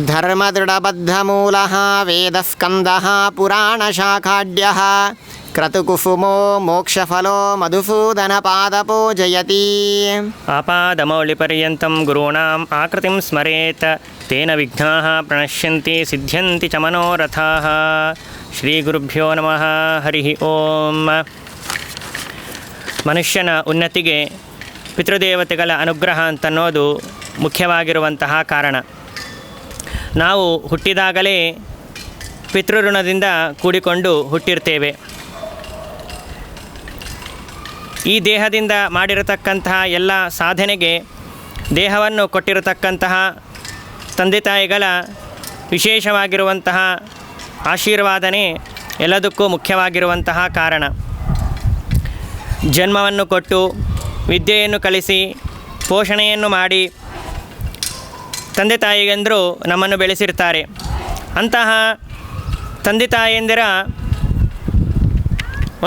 ಧರ್ಮದೃಢಬದ್ಧಮೂಲಃ ವೇದಸ್ಕಂದಃ ಪುರಾಣಶಾಖಾಢ್ಯಃ ಕ್ರತುಕುಸುಮೋ ಮೋಕ್ಷಫಲೋ ಮಧುಸೂದನಪಾದಪೂಜಯತಿ. ಆಪಾದಮೌಳಿಪರ್ಯಂతం ಗುರುಣಾಂ ಆಕೃತಿಂ ಸ್ಮರೇತ್ ತೇನ ವಿಘ್ನಾಃ ಪ್ರಣಶ್ಯಂತಿ ಸಿದ್ಧ್ಯಂತಿ ಚ ಮನೋರಥಾಃ. ಶ್ರೀ ಗುರುಭ್ಯೋ ನಮಃ. ಹರಿ ಓಂ. ಮನುಷ್ಯನ ಉನ್ನತಿಗೆ ಪಿತೃದೇವತೆಗಳ ಅನುಗ್ರಹ ಅಂತನ್ನೋದು ಮುಖ್ಯವಾಗಿರುವಂತಹ ಕಾರಣ. ನಾವು ಹುಟ್ಟಿದಾಗಲೇ ಪಿತೃಋಣದಿಂದ ಕೂಡಿಕೊಂಡು ಹುಟ್ಟಿರ್ತೇವೆ. ಈ ದೇಹದಿಂದ ಮಾಡಿರತಕ್ಕಂತಹ ಎಲ್ಲ ಸಾಧನೆಗೆ ದೇಹವನ್ನು ಕೊಟ್ಟಿರತಕ್ಕಂತಹ ತಂದೆ ತಾಯಿಗಳ ವಿಶೇಷವಾಗಿರುವಂತಹ ಆಶೀರ್ವಾದನೆ ಎಲ್ಲದಕ್ಕೂ ಮುಖ್ಯವಾಗಿರುವಂತಹ ಕಾರಣ. ಜನ್ಮವನ್ನು ಕೊಟ್ಟು ವಿದ್ಯೆಯನ್ನು ಕಲಿಸಿ ಪೋಷಣೆಯನ್ನು ಮಾಡಿ ತಂದೆ ತಾಯಿಗೆಂದರು ನಮ್ಮನ್ನು ಬೆಳೆಸಿರ್ತಾರೆ. ಅಂತಹ ತಂದೆ ತಾಯಿಯಂದಿರ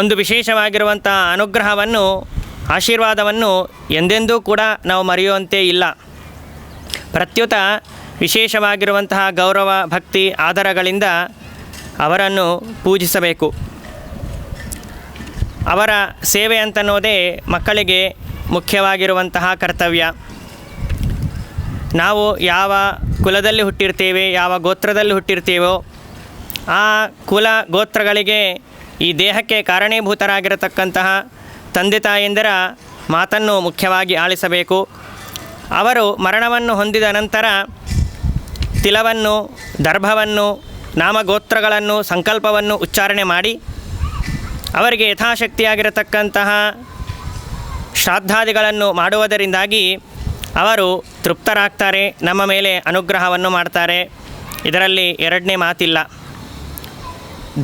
ಒಂದು ವಿಶೇಷವಾಗಿರುವಂಥ ಅನುಗ್ರಹವನ್ನು ಆಶೀರ್ವಾದವನ್ನು ಎಂದೆಂದೂ ಕೂಡ ನಾವು ಮರೆಯುವಂತೆ ಇಲ್ಲ. ಪ್ರತ್ಯುತ ವಿಶೇಷವಾಗಿರುವಂತಹ ಗೌರವ ಭಕ್ತಿ ಆದರಗಳಿಂದ ಅವರನ್ನು ಪೂಜಿಸಬೇಕು. ಅವರ ಸೇವೆ ಅಂತನ್ನೋದೇ ಮಕ್ಕಳಿಗೆ ಮುಖ್ಯವಾಗಿರುವಂತಹ ಕರ್ತವ್ಯ. ನಾವು ಯಾವ ಕುಲದಲ್ಲಿ ಹುಟ್ಟಿರ್ತೇವೆ, ಯಾವ ಗೋತ್ರದಲ್ಲಿ ಹುಟ್ಟಿರ್ತೀವೋ ಆ ಕುಲ ಗೋತ್ರಗಳಿಗೆ ಈ ದೇಹಕ್ಕೆ ಕಾರಣೀಭೂತರಾಗಿರತಕ್ಕಂತಹ ತಂದೆ ತಾಯಿಯಂದಿರ ಮಾತನ್ನು ಮುಖ್ಯವಾಗಿ ಆಲಿಸಬೇಕು. ಅವರು ಮರಣವನ್ನು ಹೊಂದಿದ ನಂತರ ತಿಲವನ್ನು, ದರ್ಭವನ್ನು, ನಾಮಗೋತ್ರಗಳನ್ನು, ಸಂಕಲ್ಪವನ್ನು ಉಚ್ಚಾರಣೆ ಮಾಡಿ ಅವರಿಗೆ ಯಥಾಶಕ್ತಿಯಾಗಿರತಕ್ಕಂತಹ ಶ್ರಾದ್ದಾದಿಗಳನ್ನು ಮಾಡುವುದರಿಂದಾಗಿ ಅವರು ತೃಪ್ತರಾಗ್ತಾರೆ, ನಮ್ಮ ಮೇಲೆ ಅನುಗ್ರಹವನ್ನು ಮಾಡ್ತಾರೆ. ಇದರಲ್ಲಿ ಎರಡನೇ ಮಾತಿಲ್ಲ.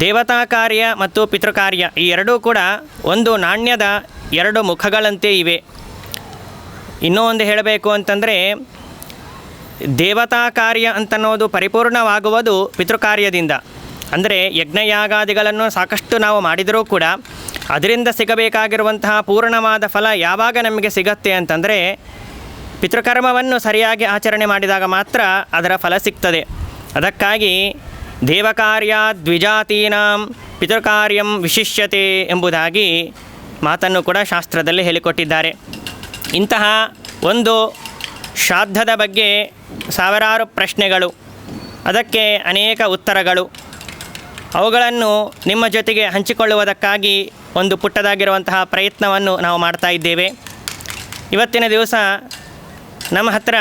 ದೇವತಾ ಕಾರ್ಯ ಮತ್ತು ಪಿತೃಕಾರ್ಯ ಈ ಎರಡೂ ಕೂಡ ಒಂದು ನಾಣ್ಯದ ಎರಡು ಮುಖಗಳಂತೆ ಇವೆ. ಇನ್ನೂ ಒಂದು ಹೇಳಬೇಕು ಅಂತಂದರೆ, ದೇವತಾ ಕಾರ್ಯ ಅಂತನ್ನೋದು ಪರಿಪೂರ್ಣವಾಗುವುದು ಪಿತೃಕಾರ್ಯದಿಂದ. ಅಂದರೆ ಯಜ್ಞಯಾಗಾದಿಗಳನ್ನು ಸಾಕಷ್ಟು ನಾವು ಮಾಡಿದರೂ ಕೂಡ ಅದರಿಂದ ಸಿಗಬೇಕಾಗಿರುವಂತಹ ಪೂರ್ಣವಾದ ಫಲ ಯಾವಾಗ ನಮಗೆ ಸಿಗತ್ತೆ ಅಂತಂದರೆ ಪಿತೃಕರ್ಮವನ್ನು ಸರಿಯಾಗಿ ಆಚರಣೆ ಮಾಡಿದಾಗ ಮಾತ್ರ ಅದರ ಫಲ ಸಿಗ್ತದೆ. ಅದಕ್ಕಾಗಿ ದೇವಕಾರ್ಯ ದ್ವಿಜಾತೀನಾಂ ಪಿತೃಕಾರ್ಯಂ ವಿಶಿಷ್ಯತೆ ಎಂಬುದಾಗಿ ಮಾತನ್ನು ಕೂಡ ಶಾಸ್ತ್ರದಲ್ಲಿ ಹೇಳಿಕೊಟ್ಟಿದ್ದಾರೆ. ಇಂತಹ ಒಂದು ಶ್ರಾದ್ದದ ಬಗ್ಗೆ ಸಾವಿರಾರು ಪ್ರಶ್ನೆಗಳು, ಅದಕ್ಕೆ ಅನೇಕ ಉತ್ತರಗಳು. ಅವುಗಳನ್ನು ನಿಮ್ಮ ಜೊತೆಗೆ ಹಂಚಿಕೊಳ್ಳುವುದಕ್ಕಾಗಿ ಒಂದು ಪುಟ್ಟದಾಗಿರುವಂತಹ ಪ್ರಯತ್ನವನ್ನು ನಾವು ಮಾಡ್ತಾ ಇದ್ದೇವೆ. ಇವತ್ತಿನ ದಿವಸ ನಮ್ಮ ಹತ್ರ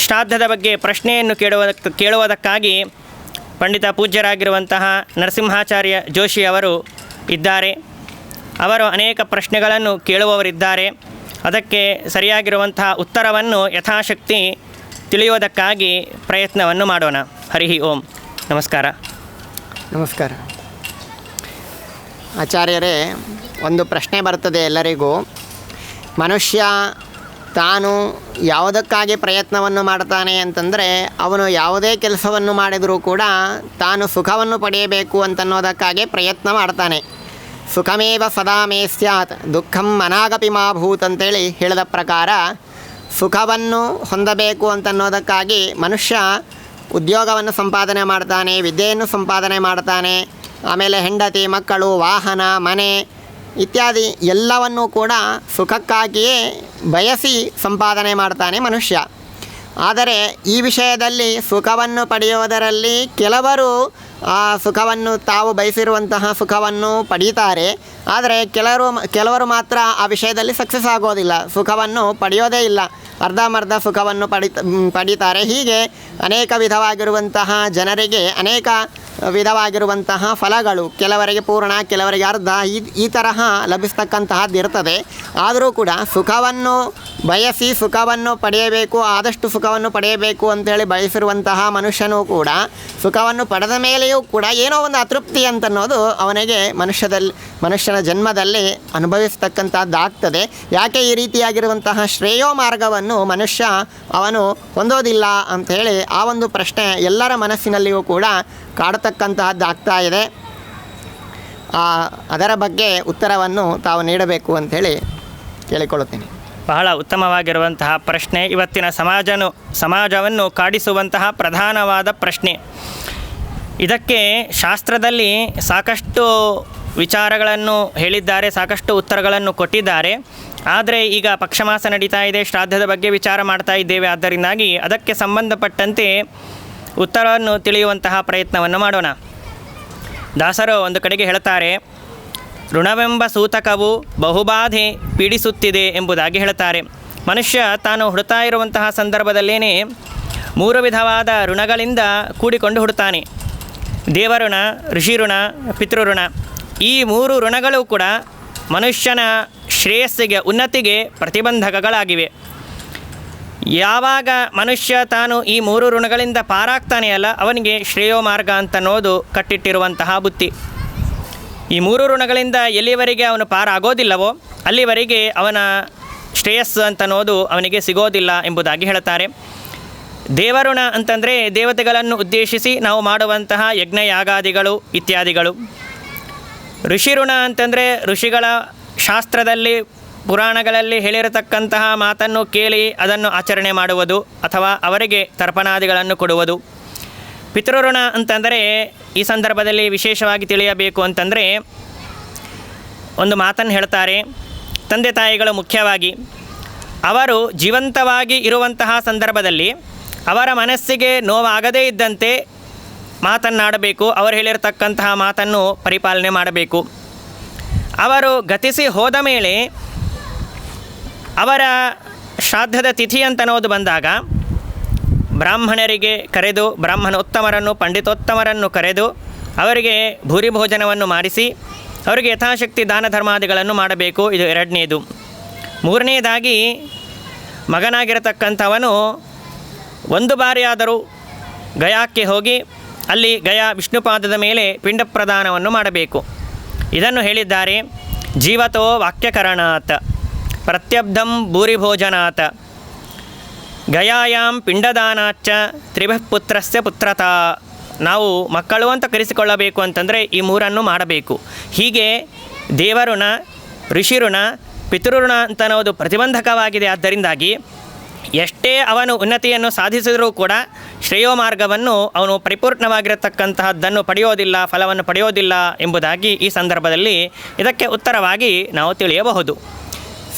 ಶ್ರಾದ್ದದ ಬಗ್ಗೆ ಪ್ರಶ್ನೆಯನ್ನು ಕೇಳುವುದಕ್ಕಾಗಿ ಪಂಡಿತ ಪೂಜ್ಯರಾಗಿರುವಂತಹ ನರಸಿಂಹಾಚಾರ್ಯ ಜೋಶಿ ಅವರು ಇದ್ದಾರೆ. ಅವರು ಅನೇಕ ಪ್ರಶ್ನೆಗಳನ್ನು ಕೇಳುವವರಿದ್ದಾರೆ. ಅದಕ್ಕೆ ಸರಿಯಾಗಿರುವಂತಹ ಉತ್ತರವನ್ನು ಯಥಾಶಕ್ತಿ ತಿಳಿಯುವುದಕ್ಕಾಗಿ ಪ್ರಯತ್ನವನ್ನು ಮಾಡೋಣ. ಹರಿ ಓಂ. ನಮಸ್ಕಾರ. ನಮಸ್ಕಾರ ಆಚಾರ್ಯರೇ. ಒಂದು ಪ್ರಶ್ನೆ ಬರ್ತದೆ ಎಲ್ಲರಿಗೂ. ಮನುಷ್ಯ ತಾನು ಯಾವುದಕ್ಕಾಗಿ ಪ್ರಯತ್ನವನ್ನು ಮಾಡ್ತಾನೆ ಅಂತಂದರೆ, ಅವನು ಯಾವುದೇ ಕೆಲಸವನ್ನು ಮಾಡಿದರೂ ಕೂಡ ತಾನು ಸುಖವನ್ನು ಪಡೆಯಬೇಕು ಅಂತನ್ನೋದಕ್ಕಾಗಿ ಪ್ರಯತ್ನ ಮಾಡ್ತಾನೆ. ಸುಖಮೇವ ಸದಾ ಮೇ ಸ್ಯಾತ್ ದುಃಖಂ ಅನಾಗಪಿ ಮಾ ಭೂತ್ ಅಂತೇಳಿ ಹೇಳಿದ ಪ್ರಕಾರ ಸುಖವನ್ನು ಹೊಂದಬೇಕು ಅಂತನ್ನೋದಕ್ಕಾಗಿ ಮನುಷ್ಯ ಉದ್ಯೋಗವನ್ನು ಸಂಪಾದನೆ ಮಾಡ್ತಾನೆ, ವಿದ್ಯೆಯನ್ನು ಸಂಪಾದನೆ ಮಾಡ್ತಾನೆ, ಆಮೇಲೆ ಹೆಂಡತಿ, ಮಕ್ಕಳು, ವಾಹನ, ಮನೆ ಇತ್ಯಾದಿ ಎಲ್ಲವನ್ನೂ ಕೂಡ ಸುಖಕ್ಕಾಗಿಯೇ ಬಯಸಿ ಸಂಪಾದನೆ ಮಾಡ್ತಾನೆ ಮನುಷ್ಯ. ಆದರೆ ಈ ವಿಷಯದಲ್ಲಿ ಸುಖವನ್ನು ಪಡೆಯುವುದರಲ್ಲಿ ಕೆಲವರು ಆ ಸುಖವನ್ನು ತಾವು ಬಯಸಿರುವಂತಹ ಸುಖವನ್ನು ಪಡೀತಾರೆ. ಆದರೆ ಕೆಲವರು ಮಾತ್ರ ಆ ವಿಷಯದಲ್ಲಿ ಸಕ್ಸಸ್ ಆಗೋದಿಲ್ಲ, ಸುಖವನ್ನು ಪಡೆಯೋದೇ ಇಲ್ಲ, ಅರ್ಧಂಬರ್ಧ ಸುಖವನ್ನು ಪಡೀತಾರೆ. ಹೀಗೆ ಅನೇಕ ವಿಧವಾಗಿರುವಂತಹ ಜನರಿಗೆ ಅನೇಕ ವಿಧವಾಗಿರುವಂತಹ ಫಲಗಳು, ಕೆಲವರಿಗೆ ಪೂರ್ಣ, ಕೆಲವರಿಗೆ ಅರ್ಧ, ಈ ತರಹ ಲಭಿಸ್ತಕ್ಕಂತಹದ್ದು ಇರ್ತದೆ. ಆದರೂ ಕೂಡ ಸುಖವನ್ನು ಬಯಸಿ ಸುಖವನ್ನು ಪಡೆಯಬೇಕು, ಆದಷ್ಟು ಸುಖವನ್ನು ಪಡೆಯಬೇಕು ಅಂತೇಳಿ ಬಯಸಿರುವಂತಹ ಮನುಷ್ಯನೂ ಕೂಡ ಸುಖವನ್ನು ಪಡೆದ ಮೇಲೆಯೂ ಕೂಡ ಏನೋ ಒಂದು ಅತೃಪ್ತಿ ಅಂತನ್ನೋದು ಅವನಿಗೆ ಮನುಷ್ಯನ ಜನ್ಮದಲ್ಲಿ ಅನುಭವಿಸ್ತಕ್ಕಂಥದ್ದಾಗ್ತದೆ. ಯಾಕೆ ಈ ರೀತಿಯಾಗಿರುವಂತಹ ಶ್ರೇಯೋ ಮಾರ್ಗವನ್ನು ಮನುಷ್ಯ ಅವನು ಹೊಂದೋದಿಲ್ಲ ಅಂಥೇಳಿ ಆ ಒಂದು ಪ್ರಶ್ನೆ ಎಲ್ಲರ ಮನಸ್ಸಿನಲ್ಲಿಯೂ ಕೂಡ ಕಾಡತಕ್ಕಂತಹದ್ದಾಗ್ತಾ ಇದೆ. ಅದರ ಬಗ್ಗೆ ಉತ್ತರವನ್ನು ತಾವು ನೀಡಬೇಕು ಅಂಥೇಳಿ ಕೇಳಿಕೊಳ್ಳುತ್ತೇನೆ. ಬಹಳ ಉತ್ತಮವಾಗಿರುವಂತಹ ಪ್ರಶ್ನೆ. ಇವತ್ತಿನ ಸಮಾಜವನ್ನು ಕಾಡಿಸುವಂತಹ ಪ್ರಧಾನವಾದ ಪ್ರಶ್ನೆ. ಇದಕ್ಕೆ ಶಾಸ್ತ್ರದಲ್ಲಿ ಸಾಕಷ್ಟು ವಿಚಾರಗಳನ್ನು ಹೇಳಿದ್ದಾರೆ, ಸಾಕಷ್ಟು ಉತ್ತರಗಳನ್ನು ಕೊಟ್ಟಿದ್ದಾರೆ. ಆದರೆ ಈಗ ಪಕ್ಷಮಾಸ ನಡೀತಾ ಇದೆ, ಶ್ರಾದ್ದದ ಬಗ್ಗೆ ವಿಚಾರ ಮಾಡ್ತಾ ಇದ್ದೇವೆ. ಆದ್ದರಿಂದಾಗಿ ಅದಕ್ಕೆ ಸಂಬಂಧಪಟ್ಟಂತೆ ಉತ್ತರವನ್ನು ತಿಳಿಯುವಂತಹ ಪ್ರಯತ್ನವನ್ನು ಮಾಡೋಣ. ದಾಸರು ಒಂದು ಕಡೆಗೆ ಹೇಳ್ತಾರೆ, ಋಣವೆಂಬ ಸೂತಕವು ಬಹುಬಾಧೆ ಪೀಡಿಸುತ್ತಿದೆ ಎಂಬುದಾಗಿ ಹೇಳ್ತಾರೆ. ಮನುಷ್ಯ ತಾನು ಹುಡುತಾ ಇರುವಂತಹ ಸಂದರ್ಭದಲ್ಲೇ 3 ವಿಧವಾದ ಋಣಗಳಿಂದ ಕೂಡಿಕೊಂಡು ಹುಡುತಾನೆ. ದೇವಋಣ, ಋಷಿಋಣ, ಪಿತೃಋಣ. ಈ 3 ಋಣಗಳು ಕೂಡ ಮನುಷ್ಯನ ಶ್ರೇಯಸ್ಸಿಗೆ, ಉನ್ನತಿಗೆ ಪ್ರತಿಬಂಧಕಗಳಾಗಿವೆ. ಯಾವಾಗ ಮನುಷ್ಯ ತಾನು ಈ 3 ಋಣಗಳಿಂದ ಪಾರಾಗ್ತಾನೆಯಲ್ಲ, ಅವನಿಗೆ ಶ್ರೇಯೋ ಮಾರ್ಗ ಅಂತನ್ನೋದು ಕಟ್ಟಿಟ್ಟಿರುವಂತಹ ಬುತ್ತಿ. ಈ 3 ಋಣಗಳಿಂದ ಎಲ್ಲಿವರೆಗೆ ಅವನು ಪಾರಾಗೋದಿಲ್ಲವೋ ಅಲ್ಲಿವರೆಗೆ ಅವನ ಶ್ರೇಯಸ್ಸು ಅಂತನ್ನೋದು ಅವನಿಗೆ ಸಿಗೋದಿಲ್ಲ ಎಂಬುದಾಗಿ ಹೇಳ್ತಾರೆ. ದೇವಋಣ ಅಂತಂದರೆ ದೇವತೆಗಳನ್ನು ಉದ್ದೇಶಿಸಿ ನಾವು ಮಾಡುವಂತಹ ಯಜ್ಞ ಯಾಗಾದಿಗಳು ಇತ್ಯಾದಿಗಳು. ಋಷಿಋಣ ಅಂತಂದರೆ ಋಷಿಗಳ ಶಾಸ್ತ್ರದಲ್ಲಿ ಪುರಾಣಗಳಲ್ಲಿ ಹೇಳಿರತಕ್ಕಂತಹ ಮಾತನ್ನು ಕೇಳಿ ಅದನ್ನು ಆಚರಣೆ ಮಾಡುವುದು ಅಥವಾ ಅವರಿಗೆ ತರ್ಪಣಾದಿಗಳನ್ನು ಕೊಡುವುದು. ಪಿತೃಋಣ ಅಂತಂದರೆ ಈ ಸಂದರ್ಭದಲ್ಲಿ ವಿಶೇಷವಾಗಿ ತಿಳಿಯಬೇಕು ಅಂತಂದರೆ ಒಂದು ಮಾತನ್ನು ಹೇಳ್ತಾರೆ. ತಂದೆ ತಾಯಿಗಳು ಮುಖ್ಯವಾಗಿ ಅವರು ಜೀವಂತವಾಗಿ ಇರುವಂತಹ ಸಂದರ್ಭದಲ್ಲಿ ಅವರ ಮನಸ್ಸಿಗೆ ನೋವಾಗದೇ ಇದ್ದಂತೆ ಮಾತನ್ನಾಡಬೇಕು. ಅವರು ಹೇಳಿರತಕ್ಕಂತಹ ಮಾತನ್ನು ಪರಿಪಾಲನೆ ಮಾಡಬೇಕು. ಅವರು ಗತಿಸಿ ಹೋದ ಮೇಲೆ ಅವರ ಶ್ರಾದ್ದದ ತಿಥಿ ಅಂತನ್ನೋದು ಬಂದಾಗ ಬ್ರಾಹ್ಮಣರಿಗೆ ಕರೆದು, ಬ್ರಾಹ್ಮಣೋತ್ತಮರನ್ನು ಪಂಡಿತೋತ್ತಮರನ್ನು ಕರೆದು ಅವರಿಗೆ ಭೂರಿ ಭೋಜನವನ್ನು ಮಾಡಿಸಿ ಅವರಿಗೆ ಯಥಾಶಕ್ತಿ ದಾನ ಧರ್ಮಾದಿಗಳನ್ನು ಮಾಡಬೇಕು. ಇದು 2ನೇದು. 3ನೇದಾಗಿ ಮಗನಾಗಿರತಕ್ಕಂಥವನು ಒಂದು ಬಾರಿಯಾದರೂ ಗಯಾಕ್ಕೆ ಹೋಗಿ ಅಲ್ಲಿ ಗಯಾ ವಿಷ್ಣುಪಾದದ ಮೇಲೆ ಪಿಂಡ ಪ್ರದಾನವನ್ನು ಮಾಡಬೇಕು. ಇದನ್ನು ಹೇಳಿದ್ದಾರೆ. ಜೀವತೋ ವಾಕ್ಯಕರಣಾತ್ ಪ್ರತ್ಯಬ್ಧಂ ಭೂರಿಭೋಜನಾತ್ ಗಯಾಯಾಂ ಪಿಂಡದಾನಾಚ್ಚ ತ್ರಿಭಃ ಪುತ್ರಸ್ಯ ಪುತ್ರತಾ. ನಾವು ಮಕ್ಕಳು ಅಂತ ಕರೆಸಿಕೊಳ್ಳಬೇಕು ಅಂತಂದರೆ ಈ 3 ಮಾಡಬೇಕು. ಹೀಗೆ ದೇವಋಣ, ಋಷಿಋಣ, ಪಿತೃಋಣ ಅಂತನ್ನೋದು ಪ್ರತಿಬಂಧಕವಾಗಿದೆ. ಆದ್ದರಿಂದಾಗಿ ಎಷ್ಟೇ ಅವನು ಉನ್ನತಿಯನ್ನು ಸಾಧಿಸಿದರೂ ಕೂಡ ಶ್ರೇಯೋ ಮಾರ್ಗವನ್ನು ಅವನು ಪರಿಪೂರ್ಣವಾಗಿರತಕ್ಕಂತಹದ್ದನ್ನು ಪಡೆಯೋದಿಲ್ಲ, ಫಲವನ್ನು ಪಡೆಯೋದಿಲ್ಲ ಎಂಬುದಾಗಿ ಈ ಸಂದರ್ಭದಲ್ಲಿ ಇದಕ್ಕೆ ಉತ್ತರವಾಗಿ ನಾವು ತಿಳಿಯಬಹುದು.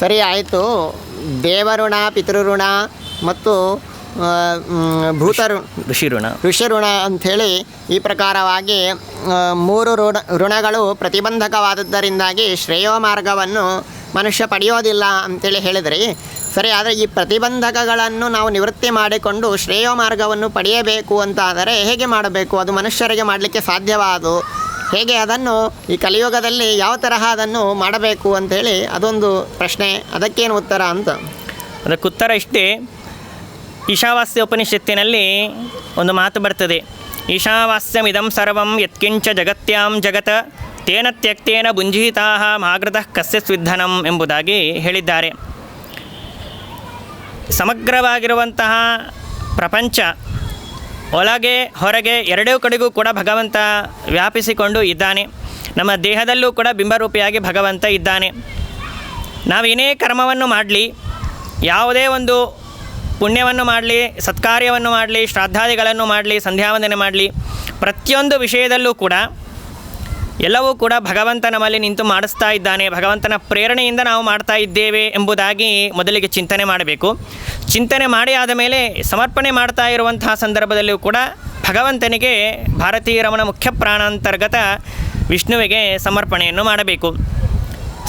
ಸರಿ, ಆಯಿತು. ದೇವಋಣ, ಪಿತೃಋಣ ಮತ್ತು ಋಷಿಋಣ ಅಂಥೇಳಿ ಈ ಪ್ರಕಾರವಾಗಿ 3 ಋಣಗಳು ಪ್ರತಿಬಂಧಕವಾದದ್ದರಿಂದಾಗಿ ಶ್ರೇಯೋ ಮಾರ್ಗವನ್ನು ಮನುಷ್ಯ ಪಡೆಯೋದಿಲ್ಲ ಅಂಥೇಳಿ ಹೇಳಿದ್ರಿ. ಸರಿ, ಆದರೆ ಈ ಪ್ರತಿಬಂಧಕಗಳನ್ನು ನಾವು ನಿವೃತ್ತಿ ಮಾಡಿಕೊಂಡು ಶ್ರೇಯೋ ಮಾರ್ಗವನ್ನು ಪಡೆಯಬೇಕು ಅಂತ ಆದರೆ ಹೇಗೆ ಮಾಡಬೇಕು? ಅದು ಮನುಷ್ಯರಿಗೆ ಮಾಡಲಿಕ್ಕೆ ಸಾಧ್ಯವಾದು ಹೇಗೆ? ಅದನ್ನು ಈ ಕಲಿಯುಗದಲ್ಲಿ ಯಾವ ತರಹ ಅದನ್ನು ಮಾಡಬೇಕು ಅಂಥೇಳಿ ಅದೊಂದು ಪ್ರಶ್ನೆ. ಅದಕ್ಕೇನು ಉತ್ತರ ಅಂತ? ಅದಕ್ಕುತ್ತರ ಇಷ್ಟೇ. ಈಶಾವಾಸ್ಯ ಉಪನಿಷತ್ತಿನಲ್ಲಿ ಒಂದು ಮಾತು ಬರ್ತದೆ. ಈಶಾವಾಸ್ಯಮಿದಂ ಸರ್ವಂ ಯತ್ಕಿಂಚ ಜಗತ್ಯಾಂ ಜಗತ್ ತೇನ ತ್ಯಕ್ತೇನ ಭುಂಜಿತಾಃ ಮಾಗೃತಃ ಕಸ್ಯ ಸ್ವಿಧನಂ ಎಂಬುದಾಗಿ ಹೇಳಿದ್ದಾರೆ. ಸಮಗ್ರವಾಗಿರುವಂತಹ ಪ್ರಪಂಚ ಒಳಗೆ ಹೊರಗೆ ಎರಡೂ ಕಡೆಗೂ ಕೂಡ ಭಗವಂತ ವ್ಯಾಪಿಸಿಕೊಂಡು ಇದ್ದಾನೆ. ನಮ್ಮ ದೇಹದಲ್ಲೂ ಕೂಡ ಬಿಂಬರೂಪಿಯಾಗಿ ಭಗವಂತ ಇದ್ದಾನೆ. ನಾವೇನೇ ಕರ್ಮವನ್ನು ಮಾಡಲಿ, ಯಾವುದೇ ಒಂದು ಪುಣ್ಯವನ್ನು ಮಾಡಲಿ, ಸತ್ಕಾರ್ಯವನ್ನು ಮಾಡಲಿ, ಶ್ರಾದ್ದಾದಿಗಳನ್ನು ಮಾಡಲಿ, ಸಂಧ್ಯಾವಂದನೆ ಮಾಡಲಿ, ಪ್ರತಿಯೊಂದು ವಿಷಯದಲ್ಲೂ ಕೂಡ ಎಲ್ಲವೂ ಕೂಡ ಭಗವಂತ ನಮ್ಮಲ್ಲಿ ನಿಂತು ಮಾಡಿಸ್ತಾ ಇದ್ದಾನೆ. ಭಗವಂತನ ಪ್ರೇರಣೆಯಿಂದ ನಾವು ಮಾಡ್ತಾ ಇದ್ದೇವೆ ಎಂಬುದಾಗಿ ಮೊದಲಿಗೆ ಚಿಂತನೆ ಮಾಡಬೇಕು. ಚಿಂತನೆ ಮಾಡಿ ಆದ ಮೇಲೆ ಸಮರ್ಪಣೆ ಮಾಡ್ತಾ ಇರುವಂತಹ ಸಂದರ್ಭದಲ್ಲಿಯೂ ಕೂಡ ಭಗವಂತನಿಗೆ ಭಾರತೀಯ ರಮಣ ಮುಖ್ಯ ಪ್ರಾಣಾಂತರ್ಗತ ವಿಷ್ಣುವಿಗೆ ಸಮರ್ಪಣೆಯನ್ನು ಮಾಡಬೇಕು.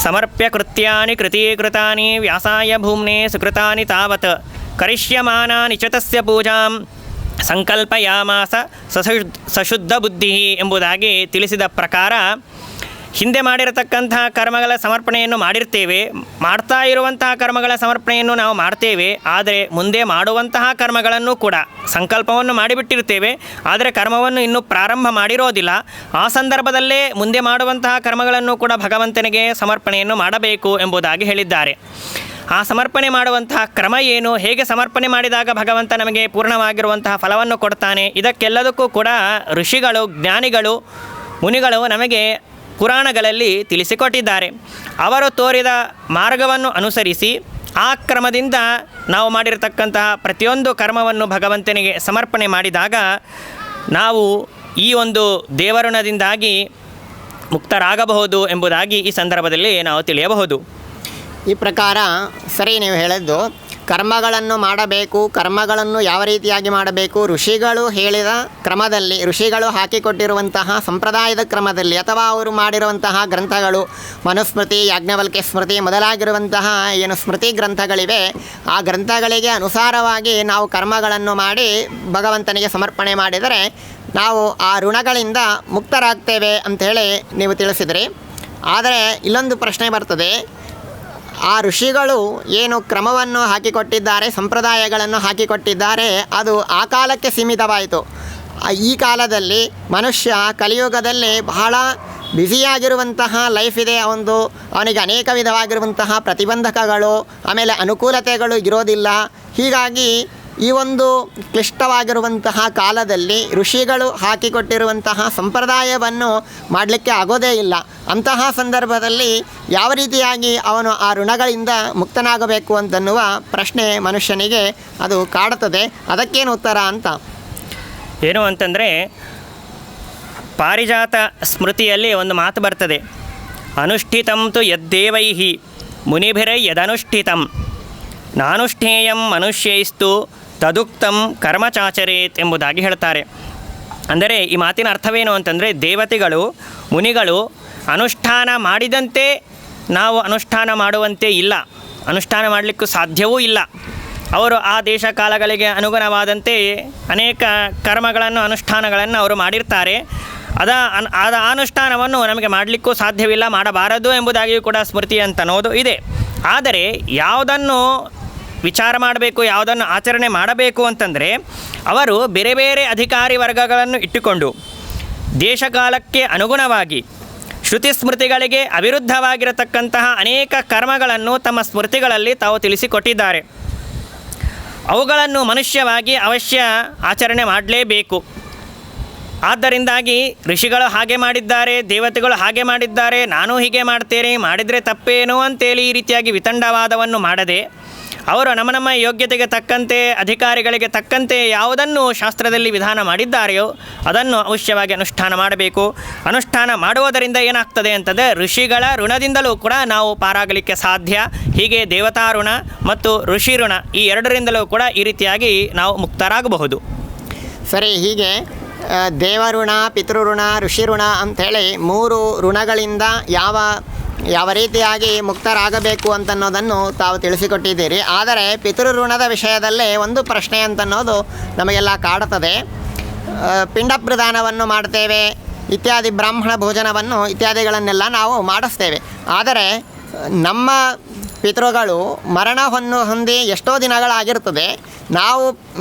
ಸಮರ್ಪ್ಯ ಕೃತ್ಯಾನಿ ಕೃತೀಕೃತಾನಿ ವ್ಯಾಸಾಯ ಭೂಮ್ನೆ ಸುಕೃತಾನಿ ತಾವತ್ ಕರಿಷ್ಯಮಾನಾನಿ ಚ ತಸ್ಯ ಪೂಜಾಂ ಸಂಕಲ್ಪಯಾಮಾಸ ಸಶುದ್ಧ ಬುದ್ಧಿ ಎಂಬುದಾಗಿ ತಿಳಿಸಿದ ಪ್ರಕಾರ ಹಿಂದೆ ಮಾಡಿರತಕ್ಕಂತಹ ಕರ್ಮಗಳ ಸಮರ್ಪಣೆಯನ್ನು ಮಾಡಿರ್ತೇವೆ, ಮಾಡ್ತಾ ಇರುವಂತಹ ಕರ್ಮಗಳ ಸಮರ್ಪಣೆಯನ್ನು ನಾವು ಮಾಡ್ತೇವೆ. ಆದರೆ ಮುಂದೆ ಮಾಡುವಂತಹ ಕರ್ಮಗಳನ್ನು ಕೂಡ ಸಂಕಲ್ಪವನ್ನು ಮಾಡಿಬಿಟ್ಟಿರ್ತೇವೆ, ಆದರೆ ಕರ್ಮವನ್ನು ಇನ್ನೂ ಪ್ರಾರಂಭ ಮಾಡಿರೋದಿಲ್ಲ. ಆ ಸಂದರ್ಭದಲ್ಲೇ ಮುಂದೆ ಮಾಡುವಂತಹ ಕರ್ಮಗಳನ್ನು ಕೂಡ ಭಗವಂತನಿಗೆ ಸಮರ್ಪಣೆಯನ್ನು ಮಾಡಬೇಕು ಎಂಬುದಾಗಿ ಹೇಳಿದ್ದಾರೆ. ಆ ಸಮರ್ಪಣೆ ಮಾಡುವಂತಹ ಕ್ರಮ ಏನು, ಹೇಗೆ ಸಮರ್ಪಣೆ ಮಾಡಿದಾಗ ಭಗವಂತ ನಮಗೆ ಪೂರ್ಣವಾಗಿರುವಂತಹ ಫಲವನ್ನು ಕೊಡ್ತಾನೆ, ಇದಕ್ಕೆಲ್ಲದಕ್ಕೂ ಕೂಡ ಋಷಿಗಳು, ಜ್ಞಾನಿಗಳು, ಮುನಿಗಳು ನಮಗೆ ಪುರಾಣಗಳಲ್ಲಿ ತಿಳಿಸಿಕೊಟ್ಟಿದ್ದಾರೆ. ಅವರು ತೋರಿದ ಮಾರ್ಗವನ್ನು ಅನುಸರಿಸಿ ಆ ಕ್ರಮದಿಂದ ನಾವು ಮಾಡಿರತಕ್ಕಂತಹ ಪ್ರತಿಯೊಂದು ಕರ್ಮವನ್ನು ಭಗವಂತನಿಗೆ ಸಮರ್ಪಣೆ ಮಾಡಿದಾಗ ನಾವು ಈ ಒಂದು ದೇವಋಣದಿಂದಾಗಿ ಮುಕ್ತರಾಗಬಹುದು ಎಂಬುದಾಗಿ ಈ ಸಂದರ್ಭದಲ್ಲಿ ನಾವು ತಿಳಿಯಬಹುದು. ಈ ಪ್ರಕಾರ ಸರಿ ನೀವು ಹೇಳಿದ್ದು, ಕರ್ಮಗಳನ್ನು ಮಾಡಬೇಕು, ಕರ್ಮಗಳನ್ನು ಯಾವ ರೀತಿಯಾಗಿ ಮಾಡಬೇಕು, ಋಷಿಗಳು ಹೇಳಿದ ಕ್ರಮದಲ್ಲಿ, ಋಷಿಗಳು ಹಾಕಿಕೊಟ್ಟಿರುವಂತಹ ಸಂಪ್ರದಾಯದ ಕ್ರಮದಲ್ಲಿ, ಅಥವಾ ಅವರು ಮಾಡಿರುವಂತಹ ಗ್ರಂಥಗಳು ಮನುಸ್ಮೃತಿ, ಯಾಜ್ಞವಲ್ಕ್ಯ ಸ್ಮೃತಿ ಮೊದಲಾಗಿರುವಂತಹ ಏನು ಸ್ಮೃತಿ ಗ್ರಂಥಗಳಿವೆ, ಆ ಗ್ರಂಥಗಳಿಗೆ ಅನುಸಾರವಾಗಿ ನಾವು ಕರ್ಮಗಳನ್ನು ಮಾಡಿ ಭಗವಂತನಿಗೆ ಸಮರ್ಪಣೆ ಮಾಡಿದರೆ ನಾವು ಆ ಋಣಗಳಿಂದ ಮುಕ್ತರಾಗ್ತೇವೆ ಅಂಥೇಳಿ ನೀವು ತಿಳಿಸಿದ್ರಿ. ಆದರೆ ಇಲ್ಲೊಂದು ಪ್ರಶ್ನೆ ಬರ್ತದೆ, ಆ ಋಷಿಗಳು ಏನು ಕ್ರಮವನ್ನು ಹಾಕಿಕೊಟ್ಟಿದ್ದಾರೆ, ಸಂಪ್ರದಾಯಗಳನ್ನು ಹಾಕಿಕೊಟ್ಟಿದ್ದಾರೆ, ಅದು ಆ ಕಾಲಕ್ಕೆ ಸೀಮಿತವಾಯಿತು. ಈ ಕಾಲದಲ್ಲಿ ಮನುಷ್ಯ ಕಲಿಯುಗದಲ್ಲಿ ಬಹಳ ಬ್ಯುಸಿಯಾಗಿರುವಂತಹ ಲೈಫ್ ಇದೆ, ಅವನಿಗೆ ಅನೇಕ ವಿಧವಾಗಿರುವಂತಹ ಪ್ರತಿಬಂಧಕಗಳು, ಆಮೇಲೆ ಅನುಕೂಲತೆಗಳು ಇರೋದಿಲ್ಲ. ಹೀಗಾಗಿ ಈ ಒಂದು ಕ್ಲಿಷ್ಟವಾಗಿರುವಂತಹ ಕಾಲದಲ್ಲಿ ಋಷಿಗಳು ಹಾಕಿಕೊಟ್ಟಿರುವಂತಹ ಸಂಪ್ರದಾಯವನ್ನು ಮಾಡಲಿಕ್ಕೆ ಆಗೋದೇ ಇಲ್ಲ. ಅಂತಹ ಸಂದರ್ಭದಲ್ಲಿ ಯಾವ ರೀತಿಯಾಗಿ ಅವನು ಆ ಋಣಗಳಿಂದ ಮುಕ್ತನಾಗಬೇಕು ಅಂತನ್ನುವ ಪ್ರಶ್ನೆ ಮನುಷ್ಯನಿಗೆ ಅದು ಕಾಡುತ್ತದೆ. ಅದಕ್ಕೇನು ಉತ್ತರ ಅಂತ? ಏನು ಅಂತಂದರೆ, ಪಾರಿಜಾತ ಸ್ಮೃತಿಯಲ್ಲಿ ಒಂದು ಮಾತು ಬರ್ತದೆ, ಅನುಷ್ಠಿತಂ ತು ಯದ್ದೇವೈಹಿ ಮುನಿಭಿರೈ ಯದನುಷ್ಠಿತಂ ನಾನುಷ್ಠೇಯಂ ಮನುಷ್ಯೈಸ್ತು ತದುಕ್ತಂ ಕರ್ಮಚಾಚರೇತ್ ಎಂಬುದಾಗಿ ಹೇಳ್ತಾರೆ. ಅಂದರೆ ಈ ಮಾತಿನ ಅರ್ಥವೇನು ಅಂತಂದರೆ, ದೇವತೆಗಳು ಮುನಿಗಳು ಅನುಷ್ಠಾನ ಮಾಡಿದಂತೆ ನಾವು ಅನುಷ್ಠಾನ ಮಾಡುವಂತೆ ಇಲ್ಲ, ಅನುಷ್ಠಾನ ಮಾಡಲಿಕ್ಕೂ ಸಾಧ್ಯವೂ ಇಲ್ಲ. ಅವರು ಆ ದೇಶ ಕಾಲಗಳಿಗೆ ಅನುಗುಣವಾದಂತೆ ಅನೇಕ ಕರ್ಮಗಳನ್ನು ಅನುಷ್ಠಾನಗಳನ್ನು ಅವರು ಮಾಡಿರ್ತಾರೆ. ಅದ ಅನುಷ್ಠಾನವನ್ನು ನಮಗೆ ಮಾಡಲಿಕ್ಕೂ ಸಾಧ್ಯವಿಲ್ಲ, ಮಾಡಬಾರದು ಎಂಬುದಾಗಿಯೂ ಕೂಡ ಸ್ಮೃತಿ ಅಂತ ಅನ್ನೋದು ಇದೆ. ಆದರೆ ಯಾವುದನ್ನು ವಿಚಾರ ಮಾಡಬೇಕು, ಯಾವುದನ್ನು ಆಚರಣೆ ಮಾಡಬೇಕು ಅಂತಂದರೆ, ಅವರು ಬೇರೆ ಬೇರೆ ಅಧಿಕಾರಿ ವರ್ಗಗಳನ್ನು ಇಟ್ಟುಕೊಂಡು ದೇಶಕಾಲಕ್ಕೆ ಅನುಗುಣವಾಗಿ ಶ್ರುತಿ ಸ್ಮೃತಿಗಳಿಗೆ ಅವಿರುದ್ಧವಾಗಿರತಕ್ಕಂತಹ ಅನೇಕ ಕರ್ಮಗಳನ್ನು ತಮ್ಮ ಸ್ಮೃತಿಗಳಲ್ಲಿ ತಾವು ತಿಳಿಸಿಕೊಟ್ಟಿದ್ದಾರೆ. ಅವುಗಳನ್ನು ಮನುಷ್ಯವಾಗಿ ಅವಶ್ಯ ಆಚರಣೆ ಮಾಡಲೇಬೇಕು. ಆದ್ದರಿಂದಾಗಿ ಋಷಿಗಳು ಹಾಗೆ ಮಾಡಿದ್ದಾರೆ, ದೇವತೆಗಳು ಹಾಗೆ ಮಾಡಿದ್ದಾರೆ, ನಾನು ಹೀಗೆ ಮಾಡ್ತೇನೆ, ಮಾಡಿದರೆ ತಪ್ಪೇನು ಅಂತೇಳಿ ಈ ರೀತಿಯಾಗಿ ವಿತಂಡವಾದವನ್ನು ಮಾಡದೆ, ಅವರು ನಮ್ಮ ಯೋಗ್ಯತೆಗೆ ತಕ್ಕಂತೆ, ಅಧಿಕಾರಿಗಳಿಗೆ ತಕ್ಕಂತೆ ಯಾವುದನ್ನು ಶಾಸ್ತ್ರದಲ್ಲಿ ವಿಧಾನ ಮಾಡಿದ್ದಾರೆಯೋ ಅದನ್ನು ಅವಶ್ಯವಾಗಿ ಅನುಷ್ಠಾನ ಮಾಡಬೇಕು. ಅನುಷ್ಠಾನ ಮಾಡುವುದರಿಂದ ಏನಾಗ್ತದೆ ಅಂತಂದರೆ, ಋಷಿಗಳ ಋಣದಿಂದಲೂ ಕೂಡ ನಾವು ಪಾರಾಗಲಿಕ್ಕೆ ಸಾಧ್ಯ. ಹೀಗೆ ದೇವತಾ ಋಣ ಮತ್ತು ಋಷಿ ಋಣ ಈ ಎರಡರಿಂದಲೂ ಕೂಡ ಈ ರೀತಿಯಾಗಿ ನಾವು ಮುಕ್ತರಾಗಬಹುದು. ಸರಿ, ಹೀಗೆ ದೇವಋಣ, ಪಿತೃಋಣ, ಋಷಿ ಋಣ ಅಂಥೇಳಿ 3 ಋಣಗಳಿಂದ ಯಾವ ರೀತಿಯಾಗಿ ಮುಕ್ತರಾಗಬೇಕು ಅಂತನ್ನೋದನ್ನು ತಾವು ತಿಳಿಸಿಕೊಟ್ಟಿದ್ದೀರಿ. ಆದರೆ ಪಿತೃಋಣದ ವಿಷಯದಲ್ಲೇ ಒಂದು ಪ್ರಶ್ನೆ ಅಂತನ್ನೋದು ನಮಗೆಲ್ಲ ಕಾಡುತ್ತದೆ. ಪಿಂಡ ಪ್ರದಾನವನ್ನು ಮಾಡ್ತೇವೆ, ಇತ್ಯಾದಿ ಬ್ರಾಹ್ಮಣ ಭೋಜನವನ್ನು ಇತ್ಯಾದಿಗಳನ್ನೆಲ್ಲ ನಾವು ಮಾಡಿಸ್ತೇವೆ. ಆದರೆ ನಮ್ಮ ಪಿತೃಗಳು ಮರಣ ಹೊಂದಿ ಎಷ್ಟೋ ದಿನಗಳಾಗಿರ್ತದೆ. ನಾವು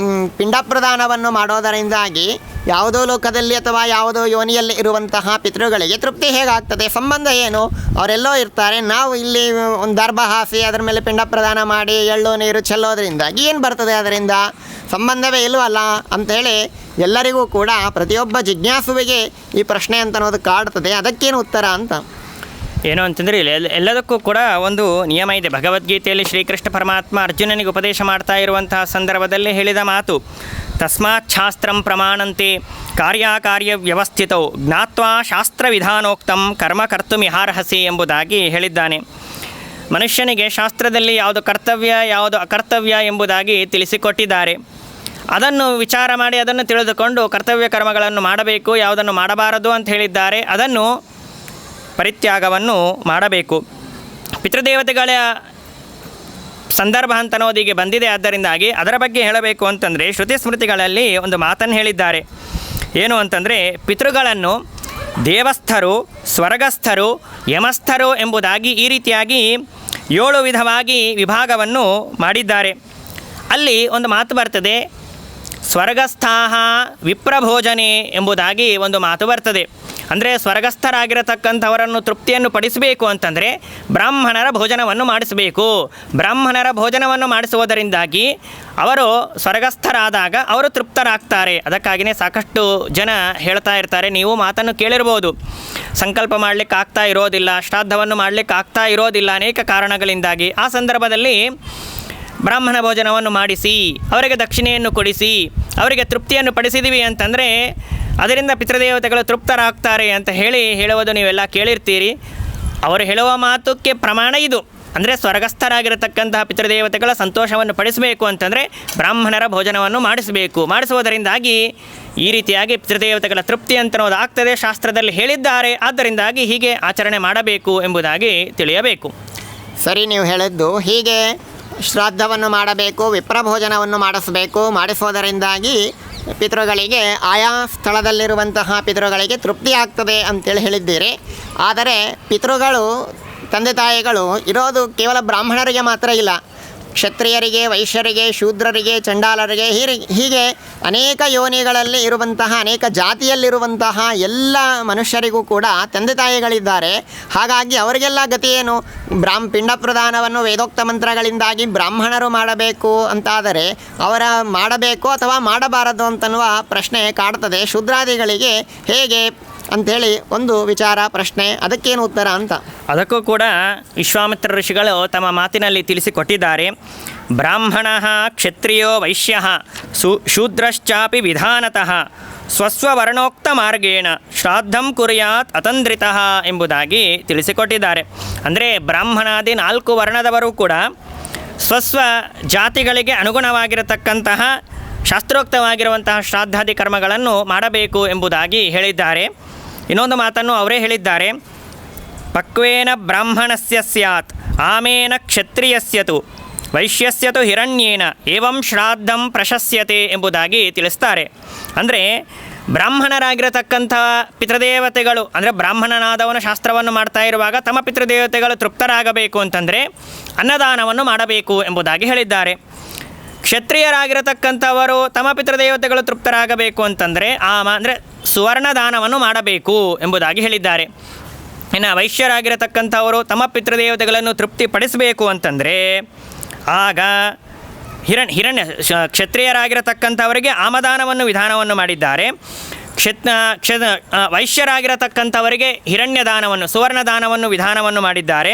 ಪಿಂಡ ಪ್ರದಾನವನ್ನು ಮಾಡೋದರಿಂದಾಗಿ ಯಾವುದೋ ಲೋಕದಲ್ಲಿ ಅಥವಾ ಯಾವುದೋ ಯೋನಿಯಲ್ಲಿ ಇರುವಂತಹ ಪಿತೃಗಳಿಗೆ ತೃಪ್ತಿ ಹೇಗಾಗ್ತದೆ? ಸಂಬಂಧ ಏನು? ಅವರೆಲ್ಲೋ ಇರ್ತಾರೆ, ನಾವು ಇಲ್ಲಿ ಒಂದು ದರ್ಭ ಹಾಸಿ ಅದರ ಮೇಲೆ ಪಿಂಡ ಪ್ರದಾನ ಮಾಡಿ ಎಳ್ಳು ನೀರು ಚೆಲ್ಲೋದ್ರಿಂದಾಗಿ ಏನು ಬರ್ತದೆ? ಅದರಿಂದ ಸಂಬಂಧವೇ ಇಲ್ಲವಲ್ಲ ಅಂಥೇಳಿ ಎಲ್ಲರಿಗೂ ಕೂಡ ಪ್ರತಿಯೊಬ್ಬ ಜಿಜ್ಞಾಸುವಿಗೆ ಈ ಪ್ರಶ್ನೆ ಅಂತ ಅನ್ನೋದು ಕಾಡ್ತದೆ. ಅದಕ್ಕೇನು ಉತ್ತರ ಅಂತ? ಏನು ಅಂತಂದರೆ, ಎಲ್ಲದಕ್ಕೂ ಕೂಡ ಒಂದು ನಿಯಮ ಇದೆ. ಭಗವದ್ಗೀತೆಯಲ್ಲಿ ಶ್ರೀಕೃಷ್ಣ ಪರಮಾತ್ಮ ಅರ್ಜುನನಿಗೆ ಉಪದೇಶ ಮಾಡ್ತಾ ಇರುವಂತಹ ಸಂದರ್ಭದಲ್ಲಿ ಹೇಳಿದ ಮಾತು, ತಸ್ಮಾತ್ ಶಾಸ್ತ್ರಂ ಪ್ರಮಾಣಂತೆ ಕಾರ್ಯಕಾರ್ಯ ವ್ಯವಸ್ಥಿತೌ ಜ್ಞಾತ್ವಾ ಶಾಸ್ತ್ರ ವಿಧಾನೋಕ್ತಂ ಕರ್ಮ ಕರ್ತುಮಿಹಾರ್ಹಸಿ ಎಂಬುದಾಗಿ ಹೇಳಿದ್ದಾನೆ. ಮನುಷ್ಯನಿಗೆ ಶಾಸ್ತ್ರದಲ್ಲಿ ಯಾವುದು ಕರ್ತವ್ಯ, ಯಾವುದು ಅಕರ್ತವ್ಯ ಎಂಬುದಾಗಿ ತಿಳಿಸಿಕೊಟ್ಟಿದ್ದಾರೆ. ಅದನ್ನು ವಿಚಾರ ಮಾಡಿ ಅದನ್ನು ತಿಳಿದುಕೊಂಡು ಕರ್ತವ್ಯ ಕರ್ಮಗಳನ್ನು ಮಾಡಬೇಕು, ಯಾವುದನ್ನು ಮಾಡಬಾರದು ಅಂತ ಹೇಳಿದ್ದಾರೆ ಅದನ್ನು ಪರಿತ್ಯಾಗವನ್ನು ಮಾಡಬೇಕು. ಪಿತೃದೇವತೆಗಳ ಸಂದರ್ಭ ಅಂತನೋದಿಗೆ ಬಂದಿದೆ. ಆದ್ದರಿಂದಾಗಿ ಅದರ ಬಗ್ಗೆ ಹೇಳಬೇಕು ಅಂತಂದರೆ, ಶ್ರುತಿ ಸ್ಮೃತಿಗಳಲ್ಲಿ ಒಂದು ಮಾತನ್ನು ಹೇಳಿದ್ದಾರೆ. ಏನು ಅಂತಂದರೆ, ಪಿತೃಗಳನ್ನು ದೇವಸ್ಥರು, ಸ್ವರ್ಗಸ್ಥರು, ಯಮಸ್ಥರು ಎಂಬುದಾಗಿ ಈ ರೀತಿಯಾಗಿ 7 ವಿಧವಾಗಿ ವಿಭಾಗವನ್ನು ಮಾಡಿದ್ದಾರೆ. ಅಲ್ಲಿ ಒಂದು ಮಾತು ಬರ್ತದೆ, ಸ್ವರ್ಗಸ್ಥಾಹ ವಿಪ್ರಭೋಜನೆ ಎಂಬುದಾಗಿ ಒಂದು ಮಾತು ಬರ್ತದೆ. ಅಂದರೆ ಸ್ವರ್ಗಸ್ಥರಾಗಿರತಕ್ಕಂಥವರನ್ನು ತೃಪ್ತಿಯನ್ನು ಪಡಿಸಬೇಕು ಅಂತಂದರೆ ಬ್ರಾಹ್ಮಣರ ಭೋಜನವನ್ನು ಮಾಡಿಸಬೇಕು. ಬ್ರಾಹ್ಮಣರ ಭೋಜನವನ್ನು ಮಾಡಿಸುವುದರಿಂದಾಗಿ ಅವರು ಸ್ವರ್ಗಸ್ಥರಾದಾಗ ಅವರು ತೃಪ್ತರಾಗ್ತಾರೆ. ಅದಕ್ಕಾಗಿಯೇ ಸಾಕಷ್ಟು ಜನ ಹೇಳ್ತಾ ಇರ್ತಾರೆ, ನೀವು ಮಾತನ್ನು ಕೇಳಿರ್ಬೋದು, ಸಂಕಲ್ಪ ಮಾಡಲಿಕ್ಕೆ ಆಗ್ತಾ ಇರೋದಿಲ್ಲ, ಶ್ರಾದ್ದವನ್ನು ಮಾಡಲಿಕ್ಕೆ ಆಗ್ತಾ ಇರೋದಿಲ್ಲ ಅನೇಕ ಕಾರಣಗಳಿಂದಾಗಿ. ಆ ಸಂದರ್ಭದಲ್ಲಿ ಬ್ರಾಹ್ಮಣ ಭೋಜನವನ್ನು ಮಾಡಿಸಿ, ಅವರಿಗೆ ದಕ್ಷಿಣೆಯನ್ನು ಕೊಡಿಸಿ, ಅವರಿಗೆ ತೃಪ್ತಿಯನ್ನು ಪಡಿಸಿದ್ದೀವಿ ಅಂತಂದರೆ ಅದರಿಂದ ಪಿತೃದೇವತೆಗಳು ತೃಪ್ತರಾಗ್ತಾರೆ ಅಂತ ಹೇಳುವುದು ನೀವೆಲ್ಲ ಕೇಳಿರ್ತೀರಿ. ಅವರು ಹೇಳುವ ಮಾತಕ್ಕೆ ಪ್ರಮಾಣ ಇದು. ಅಂದರೆ ಸ್ವರ್ಗಸ್ಥರಾಗಿರತಕ್ಕಂತಹ ಪಿತೃದೇವತೆಗಳ ಸಂತೋಷವನ್ನು ಪಡಿಸಬೇಕು ಅಂತಂದರೆ ಬ್ರಾಹ್ಮಣರ ಭೋಜನವನ್ನು ಮಾಡಿಸುವುದರಿಂದಾಗಿ ಈ ರೀತಿಯಾಗಿ ಪಿತೃದೇವತೆಗಳ ತೃಪ್ತಿ ಅಂತನ್ನೋದು ಆಗ್ತದೆ, ಶಾಸ್ತ್ರದಲ್ಲಿ ಹೇಳಿದ್ದಾರೆ. ಆದ್ದರಿಂದಾಗಿ ಹೀಗೆ ಆಚರಣೆ ಮಾಡಬೇಕು ಎಂಬುದಾಗಿ ತಿಳಿಯಬೇಕು. ಸರಿ, ನೀವು ಹೇಳಿದ್ದು ಹೀಗೆ ಶ್ರಾದ್ದವನ್ನು ಮಾಡಬೇಕು, ವಿಪ್ರಭೋಜನವನ್ನು ಮಾಡಿಸುವುದರಿಂದಾಗಿ ಪಿತೃಗಳಿಗೆ ಆಯಾ ಸ್ಥಳದಲ್ಲಿರುವಂತಹ ಪಿತೃಗಳಿಗೆ ತೃಪ್ತಿ ಆಗ್ತದೆ ಅಂತೇಳಿ ಹೇಳಿದ್ದೀರಿ. ಆದರೆ ಪಿತೃಗಳು, ತಂದೆ ತಾಯಿಗಳು ಇರೋದು ಕೇವಲ ಬ್ರಾಹ್ಮಣರಿಗೆ ಮಾತ್ರ ಇಲ್ಲ, ಕ್ಷತ್ರಿಯರಿಗೆ, ವೈಶ್ಯರಿಗೆ, ಶೂದ್ರರಿಗೆ, ಚಂಡಾಲರಿಗೆ, ಹೀಗೆ ಅನೇಕ ಯೋನಿಗಳಲ್ಲಿ ಇರುವಂತಹ, ಅನೇಕ ಜಾತಿಯಲ್ಲಿರುವಂತಹ ಎಲ್ಲ ಮನುಷ್ಯರಿಗೂ ಕೂಡ ತಂದೆ ತಾಯಿಗಳಿದ್ದಾರೆ. ಹಾಗಾಗಿ ಅವರಿಗೆಲ್ಲ ಗತಿ ಏನು? ಪಿಂಡ ಪ್ರದಾನವನ್ನು ವೇದೋಕ್ತ ಮಂತ್ರಗಳಿಂದಾಗಿ ಬ್ರಾಹ್ಮಣರು ಮಾಡಬೇಕು ಅಂತಾದರೆ ಅವರ ಮಾಡಬೇಕು ಅಥವಾ ಮಾಡಬಾರದು ಅಂತನ್ನುವ ಪ್ರಶ್ನೆ ಕಾಡ್ತದೆ. ಶೂದ್ರಾದಿಗಳಿಗೆ ಹೇಗೆ ಅಂಥೇಳಿ ಒಂದು ವಿಚಾರ, ಪ್ರಶ್ನೆ, ಅದಕ್ಕೇನು ಉತ್ತರ ಅಂತ. ಅದಕ್ಕೂ ಕೂಡ ವಿಶ್ವಾಮಿತ್ರ ಋಷಿಗಳು ತಮ್ಮ ಮಾತಿನಲ್ಲಿ ತಿಳಿಸಿಕೊಟ್ಟಿದ್ದಾರೆ. ಬ್ರಾಹ್ಮಣ ಕ್ಷತ್ರಿಯೋ ವೈಶ್ಯ ಶೂದ್ರಶ್ಚಾಪಿ ವಿಧಾನತಃ ಸ್ವಸ್ವರ್ಣೋಕ್ತ ಮಾರ್ಗೇಣ ಶ್ರಾದ್ದಂ ಕುರ್ಯಾತ್ ಅತಂದ್ರಿತಃ ಎಂಬುದಾಗಿ ತಿಳಿಸಿಕೊಟ್ಟಿದ್ದಾರೆ. ಅಂದರೆ ಬ್ರಾಹ್ಮಣಾದಿ 4 ವರ್ಣದವರು ಕೂಡ ಸ್ವಸ್ವ ಜಾತಿಗಳಿಗೆ ಅನುಗುಣವಾಗಿರತಕ್ಕಂತಹ ಶಾಸ್ತ್ರೋಕ್ತವಾಗಿರುವಂತಹ ಶ್ರಾದ್ದಾದಿ ಕರ್ಮಗಳನ್ನು ಮಾಡಬೇಕು ಎಂಬುದಾಗಿ ಹೇಳಿದ್ದಾರೆ. ಇನ್ನೊಂದು ಮಾತನ್ನು ಅವರೇ ಹೇಳಿದ್ದಾರೆ, ಪಕ್ವೇನ ಬ್ರಾಹ್ಮಣಸ್ಯ ಸ್ಯಾತ್ ಆಮೇನ ಕ್ಷತ್ರಿಯಸ್ಯತು ವೈಶ್ಯಸ್ಯತು ಹಿರಣ್ಯೇನ ಏವಂ ಶ್ರಾದ್ದಂ ಪ್ರಶಸ್ಯತೆ ಎಂಬುದಾಗಿ ತಿಳಿಸ್ತಾರೆ. ಅಂದರೆ ಬ್ರಾಹ್ಮಣರಾಗಿರತಕ್ಕಂಥ ಪಿತೃದೇವತೆಗಳು, ಅಂದರೆ ಬ್ರಾಹ್ಮಣನಾದವನು ಶಾಸ್ತ್ರವನ್ನು ಮಾಡ್ತಾ ಇರುವಾಗ ತಮ್ಮ ಪಿತೃದೇವತೆಗಳು ತೃಪ್ತರಾಗಬೇಕು ಅಂತಂದರೆ ಅನ್ನದಾನವನ್ನು ಮಾಡಬೇಕು ಎಂಬುದಾಗಿ ಹೇಳಿದ್ದಾರೆ. ಕ್ಷತ್ರಿಯರಾಗಿರತಕ್ಕಂಥವರು ತಮ್ಮ ಪಿತೃದೇವತೆಗಳು ತೃಪ್ತರಾಗಬೇಕು ಅಂತಂದರೆ ಅಂದರೆ ಸುವರ್ಣದಾನವನ್ನು ಮಾಡಬೇಕು ಎಂಬುದಾಗಿ ಹೇಳಿದ್ದಾರೆ. ಇನ್ನು ವೈಶ್ಯರಾಗಿರತಕ್ಕಂಥವರು ತಮ್ಮ ಪಿತೃದೇವತೆಗಳನ್ನು ತೃಪ್ತಿಪಡಿಸಬೇಕು ಅಂತಂದರೆ ಆಗ ಕ್ಷತ್ರಿಯರಾಗಿರತಕ್ಕಂಥವರಿಗೆ ಆಮದಾನವನ್ನು ವಿಧಾನವನ್ನು ಮಾಡಿದ್ದಾರೆ. ವೈಶ್ಯರಾಗಿರತಕ್ಕಂಥವರಿಗೆ ಹಿರಣ್ಯದಾನವನ್ನು, ಸುವರ್ಣದಾನವನ್ನು ವಿಧಾನವನ್ನು ಮಾಡಿದ್ದಾರೆ.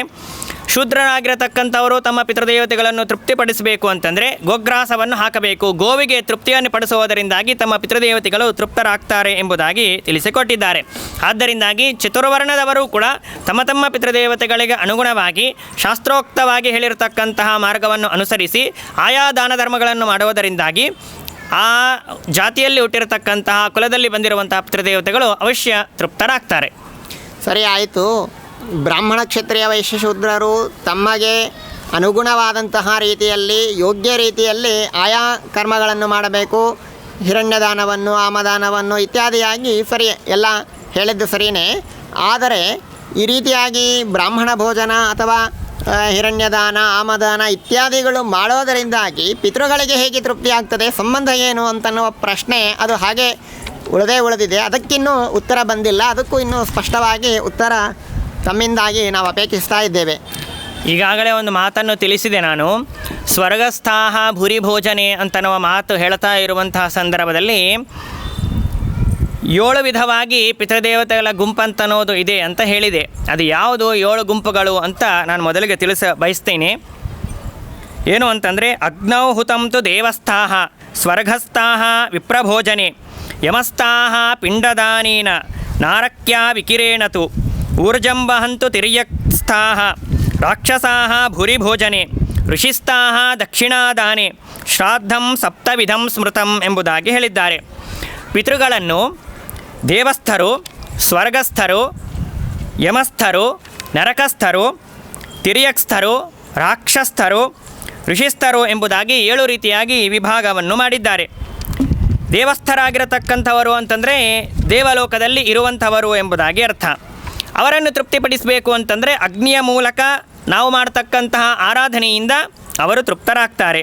ಶೂದ್ರರಾಗಿರತಕ್ಕಂಥವರು ತಮ್ಮ ಪಿತೃದೇವತೆಗಳನ್ನು ತೃಪ್ತಿಪಡಿಸಬೇಕು ಅಂತಂದರೆ ಗೋಗ್ರಾಸವನ್ನು ಹಾಕಬೇಕು, ಗೋವಿಗೆ ತೃಪ್ತಿಯನ್ನು ಪಡಿಸುವುದರಿಂದಾಗಿ ತಮ್ಮ ಪಿತೃದೇವತೆಗಳು ತೃಪ್ತರಾಗ್ತಾರೆ ಎಂಬುದಾಗಿ ತಿಳಿಸಿಕೊಟ್ಟಿದ್ದಾರೆ. ಆದ್ದರಿಂದಾಗಿ ಚತುರ್ವರ್ಣದವರು ಕೂಡ ತಮ್ಮ ತಮ್ಮ ಪಿತೃದೇವತೆಗಳಿಗೆ ಅನುಗುಣವಾಗಿ ಶಾಸ್ತ್ರೋಕ್ತವಾಗಿ ಹೇಳಿರತಕ್ಕಂತಹ ಮಾರ್ಗವನ್ನು ಅನುಸರಿಸಿ ಆಯಾ ದಾನ ಧರ್ಮಗಳನ್ನು ಮಾಡುವುದರಿಂದಾಗಿ ಆ ಜಾತಿಯಲ್ಲಿ ಹುಟ್ಟಿರತಕ್ಕಂತಹ ಕುಲದಲ್ಲಿ ಬಂದಿರುವಂತಹ ಪಿತೃದೇವತೆಗಳು ಅವಶ್ಯ ತೃಪ್ತರಾಗ್ತಾರೆ. ಸರಿ, ಆಯಿತು. ಬ್ರಾಹ್ಮಣ, ಕ್ಷತ್ರಿಯ, ವೈಶ್ಯ, ಶೂದ್ರರು ತಮಗೆ ಅನುಗುಣವಾದಂತಹ ರೀತಿಯಲ್ಲಿ, ಯೋಗ್ಯ ರೀತಿಯಲ್ಲಿ ಆಯಾ ಕರ್ಮಗಳನ್ನು ಮಾಡಬೇಕು. ಹಿರಣ್ಯದಾನವನ್ನು, ಆಮದಾನವನ್ನು ಇತ್ಯಾದಿಯಾಗಿ ಸರಿ, ಎಲ್ಲ ಹೇಳಿದ್ದು ಸರಿಯೇ. ಆದರೆ ಈ ರೀತಿಯಾಗಿ ಬ್ರಾಹ್ಮಣ ಭೋಜನ ಅಥವಾ ಹಿರಣ್ಯದಾನ, ಆಮದಾನ ಇತ್ಯಾದಿಗಳು ಮಾಡೋದರಿಂದಾಗಿ ಪಿತೃಗಳಿಗೆ ಹೇಗೆ ತೃಪ್ತಿ ಆಗ್ತದೆ, ಸಂಬಂಧ ಏನು ಅಂತನ್ನುವ ಪ್ರಶ್ನೆ ಅದು ಹಾಗೆ ಉಳಿದಿದೆ. ಅದಕ್ಕಿನ್ನೂ ಉತ್ತರ ಬಂದಿಲ್ಲ. ಅದಕ್ಕೂ ಇನ್ನೂ ಸ್ಪಷ್ಟವಾಗಿ ಉತ್ತರ ತಮ್ಮಿಂದಾಗಿ ನಾವು ಅಪೇಕ್ಷಿಸ್ತಾ ಇದ್ದೇವೆ. ಈಗಾಗಲೇ ಒಂದು ಮಾತನ್ನು ತಿಳಿಸಿದೆ ನಾನು. ಸ್ವರ್ಗಸ್ಥಾಹ ಭುರಿ ಭೋಜನೆ ಅಂತನ್ನುವ ಮಾತು ಹೇಳ್ತಾ ಇರುವಂತಹ ಸಂದರ್ಭದಲ್ಲಿ 7 ವಿಧವಾಗಿ ಪಿತೃದೇವತೆಗಳ ಗುಂಪಂತನ್ನೋದು ಇದೆ ಅಂತ ಹೇಳಿದೆ. ಅದು ಯಾವುದು 7 ಗುಂಪುಗಳು ಅಂತ ನಾನು ಮೊದಲಿಗೆ ಬಯಸ್ತೇನೆ. ಏನು ಅಂತಂದರೆ, ಅಗ್ನೌ ಹುತಂತು ದೇವಸ್ಥಾಹ ಸ್ವರ್ಗಸ್ಥಾಹ ವಿಪ್ರಭೋಜನೆ ಯಮಸ್ಥಾಹ ಪಿಂಡದಾನೇನ ನಾರಕ್ಯಾ ವಿಕಿರೇಣತು ಊರ್ಜಂಬಹಂತು ತಿರ್ಯಸ್ಥಾಹ ರಾಕ್ಷಸಾಹ ಭುರಿ ಭೋಜನೆ ಋಷಿಸ್ಥಾಹ ದಕ್ಷಿಣಾದಾನೆ ಶ್ರಾದ್ದಂ ಸಪ್ತವಿಧಂ ಸ್ಮೃತಂ ಎಂಬುದಾಗಿ ಹೇಳಿದ್ದಾರೆ. ಪಿತೃಗಳನ್ನು ದೇವಸ್ಥರು, ಸ್ವರ್ಗಸ್ಥರು, ಯಮಸ್ಥರು, ನರಕಸ್ಥರು, ತಿರ್ಯಸ್ಥರು, ರಾಕ್ಷಸ್ಥರು, ಋಷಿಸ್ಥರು ಎಂಬುದಾಗಿ 7 ರೀತಿಯಾಗಿ ವಿಭಾಗವನ್ನು ಮಾಡಿದ್ದಾರೆ. ದೇವಸ್ಥರಾಗಿರತಕ್ಕಂಥವರು ಅಂತಂದರೆ ದೇವಲೋಕದಲ್ಲಿ ಇರುವಂಥವರು ಎಂಬುದಾಗಿ ಅರ್ಥ. ಅವರನ್ನು ತೃಪ್ತಿಪಡಿಸಬೇಕು ಅಂತಂದರೆ ಅಗ್ನಿಯ ಮೂಲಕ ನಾವು ಮಾಡ್ತಕ್ಕಂತಹ ಆರಾಧನೆಯಿಂದ ಅವರು ತೃಪ್ತರಾಗ್ತಾರೆ.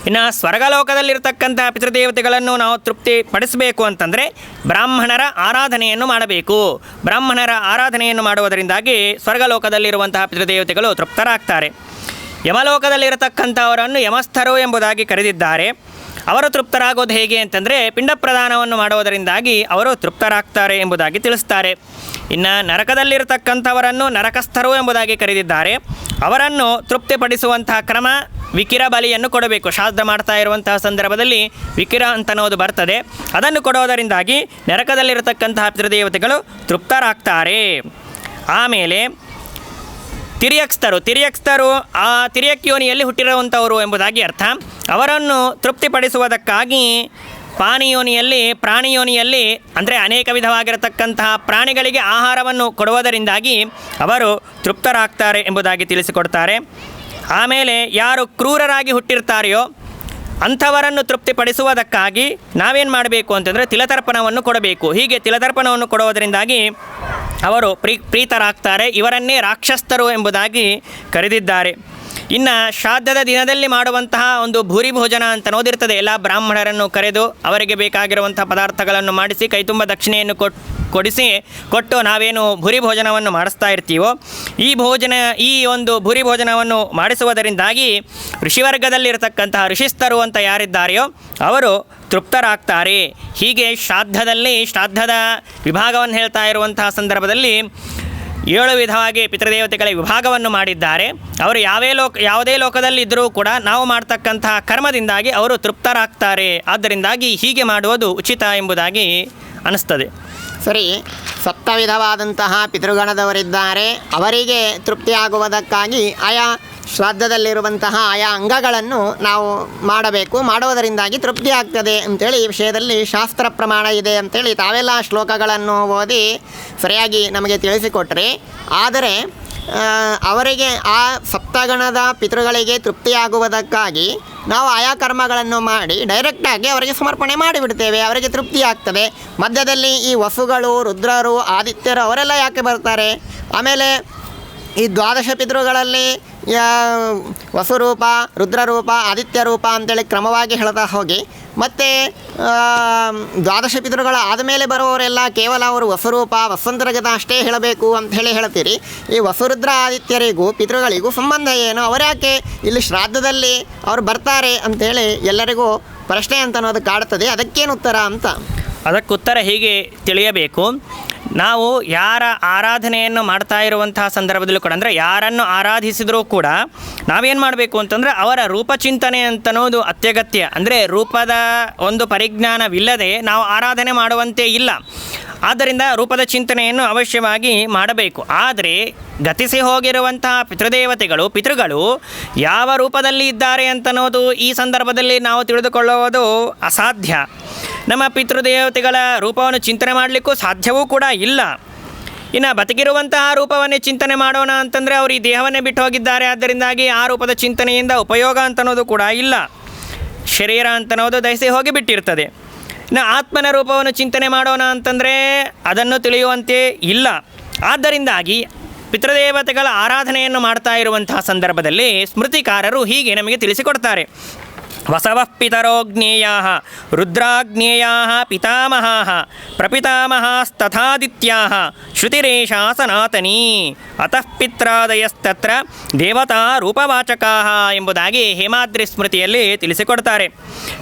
ಇನ್ನು ಸ್ವರ್ಗಲೋಕದಲ್ಲಿರ್ತಕ್ಕಂಥ ಪಿತೃದೇವತೆಗಳನ್ನು ನಾವು ತೃಪ್ತಿ ಪಡಿಸಬೇಕು ಅಂತಂದರೆ ಬ್ರಾಹ್ಮಣರ ಆರಾಧನೆಯನ್ನು ಮಾಡಬೇಕು. ಬ್ರಾಹ್ಮಣರ ಆರಾಧನೆಯನ್ನು ಮಾಡುವುದರಿಂದಾಗಿ ಸ್ವರ್ಗಲೋಕದಲ್ಲಿರುವಂತಹ ಪಿತೃದೇವತೆಗಳು ತೃಪ್ತರಾಗ್ತಾರೆ. ಯಮಲೋಕದಲ್ಲಿರತಕ್ಕಂಥವರನ್ನು ಯಮಸ್ಥರು ಎಂಬುದಾಗಿ ಕರೆದಿದ್ದಾರೆ. ಅವರು ತೃಪ್ತರಾಗೋದು ಹೇಗೆ ಅಂತಂದರೆ ಪಿಂಡ ಪ್ರದಾನವನ್ನು ಮಾಡುವುದರಿಂದಾಗಿ ಅವರು ತೃಪ್ತರಾಗ್ತಾರೆ ಎಂಬುದಾಗಿ ತಿಳಿಸ್ತಾರೆ. ಇನ್ನು ನರಕದಲ್ಲಿರತಕ್ಕಂಥವರನ್ನು ನರಕಸ್ಥರು ಎಂಬುದಾಗಿ ಕರೆದಿದ್ದಾರೆ. ಅವರನ್ನು ತೃಪ್ತಿಪಡಿಸುವಂತಹ ಕ್ರಮ ವಿಕಿರ ಬಲಿಯನ್ನು ಕೊಡಬೇಕು. ಶ್ರಾದ್ದ ಮಾಡ್ತಾ ಇರುವಂತಹ ಸಂದರ್ಭದಲ್ಲಿ ವಿಕಿರ ಅಂತನ್ನೋದು ಬರ್ತದೆ. ಅದನ್ನು ಕೊಡೋದರಿಂದಾಗಿ ನರಕದಲ್ಲಿರತಕ್ಕಂತಹ ಪಿತೃದೇವತೆಗಳು ತೃಪ್ತರಾಗ್ತಾರೆ. ಆಮೇಲೆ ತಿರ್ಯಕ್ಸ್ತರು ಆ ತಿರ್ಯಕ್ ಯೋನಿಯಲ್ಲಿ ಹುಟ್ಟಿರುವಂಥವರು ಎಂಬುದಾಗಿ ಅರ್ಥ. ಅವರನ್ನು ತೃಪ್ತಿಪಡಿಸುವುದಕ್ಕಾಗಿ ಪಾನಿಯೋನಿಯಲ್ಲಿ ಪ್ರಾಣಿಯೋನಿಯಲ್ಲಿ ಅಂದರೆ ಅನೇಕ ವಿಧವಾಗಿರತಕ್ಕಂತಹ ಪ್ರಾಣಿಗಳಿಗೆ ಆಹಾರವನ್ನು ಕೊಡುವುದರಿಂದಾಗಿ ಅವರು ತೃಪ್ತರಾಗ್ತಾರೆ ಎಂಬುದಾಗಿ ತಿಳಿಸಿಕೊಡ್ತಾರೆ. ಆಮೇಲೆ ಯಾರು ಕ್ರೂರರಾಗಿ ಹುಟ್ಟಿರ್ತಾರೆಯೋ ಅಂಥವರನ್ನು ತೃಪ್ತಿಪಡಿಸುವುದಕ್ಕಾಗಿ ನಾವೇನು ಮಾಡಬೇಕು ಅಂತಂದರೆ ತಿಲತರ್ಪಣವನ್ನು ಕೊಡಬೇಕು. ಹೀಗೆ ತಿಲತರ್ಪಣವನ್ನು ಕೊಡುವುದರಿಂದಾಗಿ ಅವರು ಪ್ರೀತರಾಗ್ತಾರೆ. ಇವರನ್ನೇ ರಾಕ್ಷಸ್ಥರು ಎಂಬುದಾಗಿ ಕರೆದಿದ್ದಾರೆ. ಇನ್ನು ಶ್ರಾದ್ದದ ದಿನದಲ್ಲಿ ಮಾಡುವಂತಹ ಒಂದು ಭೂರಿ ಭೋಜನ ಅಂತ ಅನ್ನೋದಿರ್ತದೆ. ಎಲ್ಲ ಬ್ರಾಹ್ಮಣರನ್ನು ಕರೆದು ಅವರಿಗೆ ಬೇಕಾಗಿರುವಂಥ ಪದಾರ್ಥಗಳನ್ನು ಮಾಡಿಸಿ ಕೈತುಂಬ ದಕ್ಷಿಣೆಯನ್ನು ಕೊಟ್ಟು ನಾವೇನು ಭೂರಿ ಭೋಜನವನ್ನು ಮಾಡಿಸ್ತಾ ಇರ್ತೀವೋ ಈ ಒಂದು ಭೂರಿ ಭೋಜನವನ್ನು ಮಾಡಿಸುವುದರಿಂದಾಗಿ ಋಷಿವರ್ಗದಲ್ಲಿರತಕ್ಕಂತಹ ಋಷಿಸ್ಥರು ಅಂತ ಯಾರಿದ್ದಾರೆಯೋ ಅವರು ತೃಪ್ತರಾಗ್ತಾರೆ. ಹೀಗೆ ಶ್ರಾದ್ದದ ವಿಭಾಗವನ್ನು ಹೇಳ್ತಾ ಇರುವಂತಹ ಸಂದರ್ಭದಲ್ಲಿ 7 ವಿಧವಾಗಿ ಪಿತೃದೇವತೆಗಳ ವಿಭಾಗವನ್ನು ಮಾಡಿದ್ದಾರೆ. ಅವರು ಯಾವುದೇ ಲೋಕದಲ್ಲಿದ್ದರೂ ಕೂಡ ನಾವು ಮಾಡ್ತಕ್ಕಂತಹ ಕರ್ಮದಿಂದಾಗಿ ಅವರು ತೃಪ್ತರಾಗ್ತಾರೆ. ಆದ್ದರಿಂದಾಗಿ ಹೀಗೆ ಮಾಡುವುದು ಉಚಿತ ಎಂಬುದಾಗಿ ಅನಿಸ್ತದೆ. ಸರಿ, ಸಪ್ತ ವಿಧವಾದಂತಹ ಪಿತೃಗಣದವರಿದ್ದಾರೆ. ಅವರಿಗೆ ತೃಪ್ತಿಯಾಗುವುದಕ್ಕಾಗಿ ಆಯಾ ಶ್ರಾದ್ದದಲ್ಲಿರುವಂತಹ ಆಯಾ ಅಂಗಗಳನ್ನು ನಾವು ಮಾಡುವುದರಿಂದಾಗಿ ತೃಪ್ತಿ ಆಗ್ತದೆ ಅಂತೇಳಿ ಈ ವಿಷಯದಲ್ಲಿ ಶಾಸ್ತ್ರ ಪ್ರಮಾಣ ಇದೆ ಅಂತೇಳಿ ತಾವೆಲ್ಲ ಶ್ಲೋಕಗಳನ್ನು ಓದಿ ಸರಿಯಾಗಿ ನಮಗೆ ತಿಳಿಸಿಕೊಟ್ರಿ. ಆದರೆ ಅವರಿಗೆ ಆ ಸಪ್ತಗಣದ ಪಿತೃಗಳಿಗೆ ತೃಪ್ತಿಯಾಗುವುದಕ್ಕಾಗಿ ನಾವು ಆಯಾ ಕರ್ಮಗಳನ್ನು ಮಾಡಿ ಡೈರೆಕ್ಟಾಗಿ ಅವರಿಗೆ ಸಮರ್ಪಣೆ ಮಾಡಿಬಿಡ್ತೇವೆ, ಅವರಿಗೆ ತೃಪ್ತಿ ಆಗ್ತದೆ. ಮಧ್ಯದಲ್ಲಿ ಈ ವಸುಗಳು, ರುದ್ರರು, ಆದಿತ್ಯರು ಅವರೆಲ್ಲ ಯಾಕೆ ಬರ್ತಾರೆ? ಆಮೇಲೆ ಈ ದ್ವಾದಶ ಪಿತೃಗಳಲ್ಲಿ ವಸುರೂಪ, ರುದ್ರರೂಪ, ಆದಿತ್ಯ ರೂಪ ಅಂತೇಳಿ ಕ್ರಮವಾಗಿ ಹೇಳ್ತಾ ಹೋಗಿ ಮತ್ತು ದ್ವಾದಶ ಪಿತೃಗಳ ಆದಮೇಲೆ ಬರುವವರೆಲ್ಲ ಕೇವಲ ಅವರು ವಸುರೂಪ, ವಸಂತರಗತ ಅಷ್ಟೇ ಹೇಳಬೇಕು ಅಂಥೇಳಿ ಹೇಳ್ತೀರಿ. ಈ ವಸುರುದ್ರ ಆದಿತ್ಯರಿಗೂ ಪಿತೃಗಳಿಗೂ ಸಂಬಂಧ ಏನು? ಅವರ್ಯಾಕೆ ಇಲ್ಲಿ ಶ್ರಾದ್ದದಲ್ಲಿ ಅವರು ಬರ್ತಾರೆ ಅಂಥೇಳಿ ಎಲ್ಲರಿಗೂ ಪ್ರಶ್ನೆ ಅಂತ ಅನ್ನೋದು ಕಾಡ್ತದೆ. ಅದಕ್ಕೇನು ಉತ್ತರ ಅಂತ? ಅದಕ್ಕುತ್ತರ ಹೀಗೆ ತಿಳಿಯಬೇಕು. ನಾವು ಯಾರ ಆರಾಧನೆಯನ್ನು ಮಾಡ್ತಾ ಇರುವಂತಹ ಸಂದರ್ಭದಲ್ಲೂ ಕೂಡ ಅಂದರೆ ಯಾರನ್ನು ಆರಾಧಿಸಿದರೂ ಕೂಡ ನಾವೇನು ಮಾಡಬೇಕು ಅಂತಂದರೆ ಅವರ ರೂಪಚಿಂತನೆ ಅಂತನ್ನೋದು ಅತ್ಯಗತ್ಯ. ಅಂದರೆ ರೂಪದ ಒಂದು ಪರಿಜ್ಞಾನವಿಲ್ಲದೆ ನಾವು ಆರಾಧನೆ ಮಾಡುವಂತೆ ಇಲ್ಲ. ಆದ್ದರಿಂದ ರೂಪದ ಚಿಂತನೆಯನ್ನು ಅವಶ್ಯವಾಗಿ ಮಾಡಬೇಕು. ಆದರೆ ಗತಿಸಿ ಹೋಗಿರುವಂತಹ ಪಿತೃಗಳು ಯಾವ ರೂಪದಲ್ಲಿ ಇದ್ದಾರೆ ಅಂತನ್ನೋದು ಈ ಸಂದರ್ಭದಲ್ಲಿ ನಾವು ತಿಳಿದುಕೊಳ್ಳುವುದು ಅಸಾಧ್ಯ. ನಮ್ಮ ಪಿತೃದೇವತೆಗಳ ರೂಪವನ್ನು ಚಿಂತನೆ ಮಾಡಲಿಕ್ಕೂ ಸಾಧ್ಯವೂ ಕೂಡ ಇಲ್ಲ. ಇನ್ನು ಬದುಕಿರುವಂತಹ ರೂಪವನ್ನೇ ಚಿಂತನೆ ಮಾಡೋಣ ಅಂತಂದರೆ ಅವರು ಈ ದೇಹವನ್ನೇ ಬಿಟ್ಟು ಹೋಗಿದ್ದಾರೆ. ಆದ್ದರಿಂದಾಗಿ ಆ ರೂಪದ ಚಿಂತನೆಯಿಂದ ಉಪಯೋಗ ಅಂತನ್ನೋದು ಕೂಡ ಇಲ್ಲ. ಶರೀರ ಅಂತನ್ನೋದು ದಹಿಸಿ ಹೋಗಿ ಬಿಟ್ಟಿರ್ತದೆ. ಇನ್ನು ಆತ್ಮನ ರೂಪವನ್ನು ಚಿಂತನೆ ಮಾಡೋಣ ಅಂತಂದರೆ ಅದನ್ನು ತಿಳಿಯುವಂತೆ ಇಲ್ಲ. ಆದ್ದರಿಂದಾಗಿ ಪಿತೃದೇವತೆಗಳ ಆರಾಧನೆಯನ್ನು ಮಾಡ್ತಾ ಇರುವಂತಹ ಸಂದರ್ಭದಲ್ಲಿ ಸ್ಮೃತಿಕಾರರು ಹೀಗೆ ನಮಗೆ ತಿಳಿಸಿಕೊಡ್ತಾರೆ. ವಸವಃ ಪಿತರೋ ಜ್ಞೇಯಾಃ ರುದ್ರಾಜ್ಞೇಯಾಃ ಪಿತಾಮಹಾಃ ಪ್ರಪಿತಾಮಹಾಸ್ತಥಾದಿತ್ಯಾಃ ಶ್ರುತಿರೇಷಾ ಸನಾತನೀ ಅತಃ ಪಿತ್ರಾದಯಸ್ತತ್ರ ದೇವತಾ ರೂಪವಾಚಕಾಃ ಎಂಬುದಾಗಿ ಹೇಮಾದ್ರಿ ಸ್ಮೃತಿಯಲ್ಲಿ ತಿಳಿಸಿಕೊಡ್ತಾರೆ.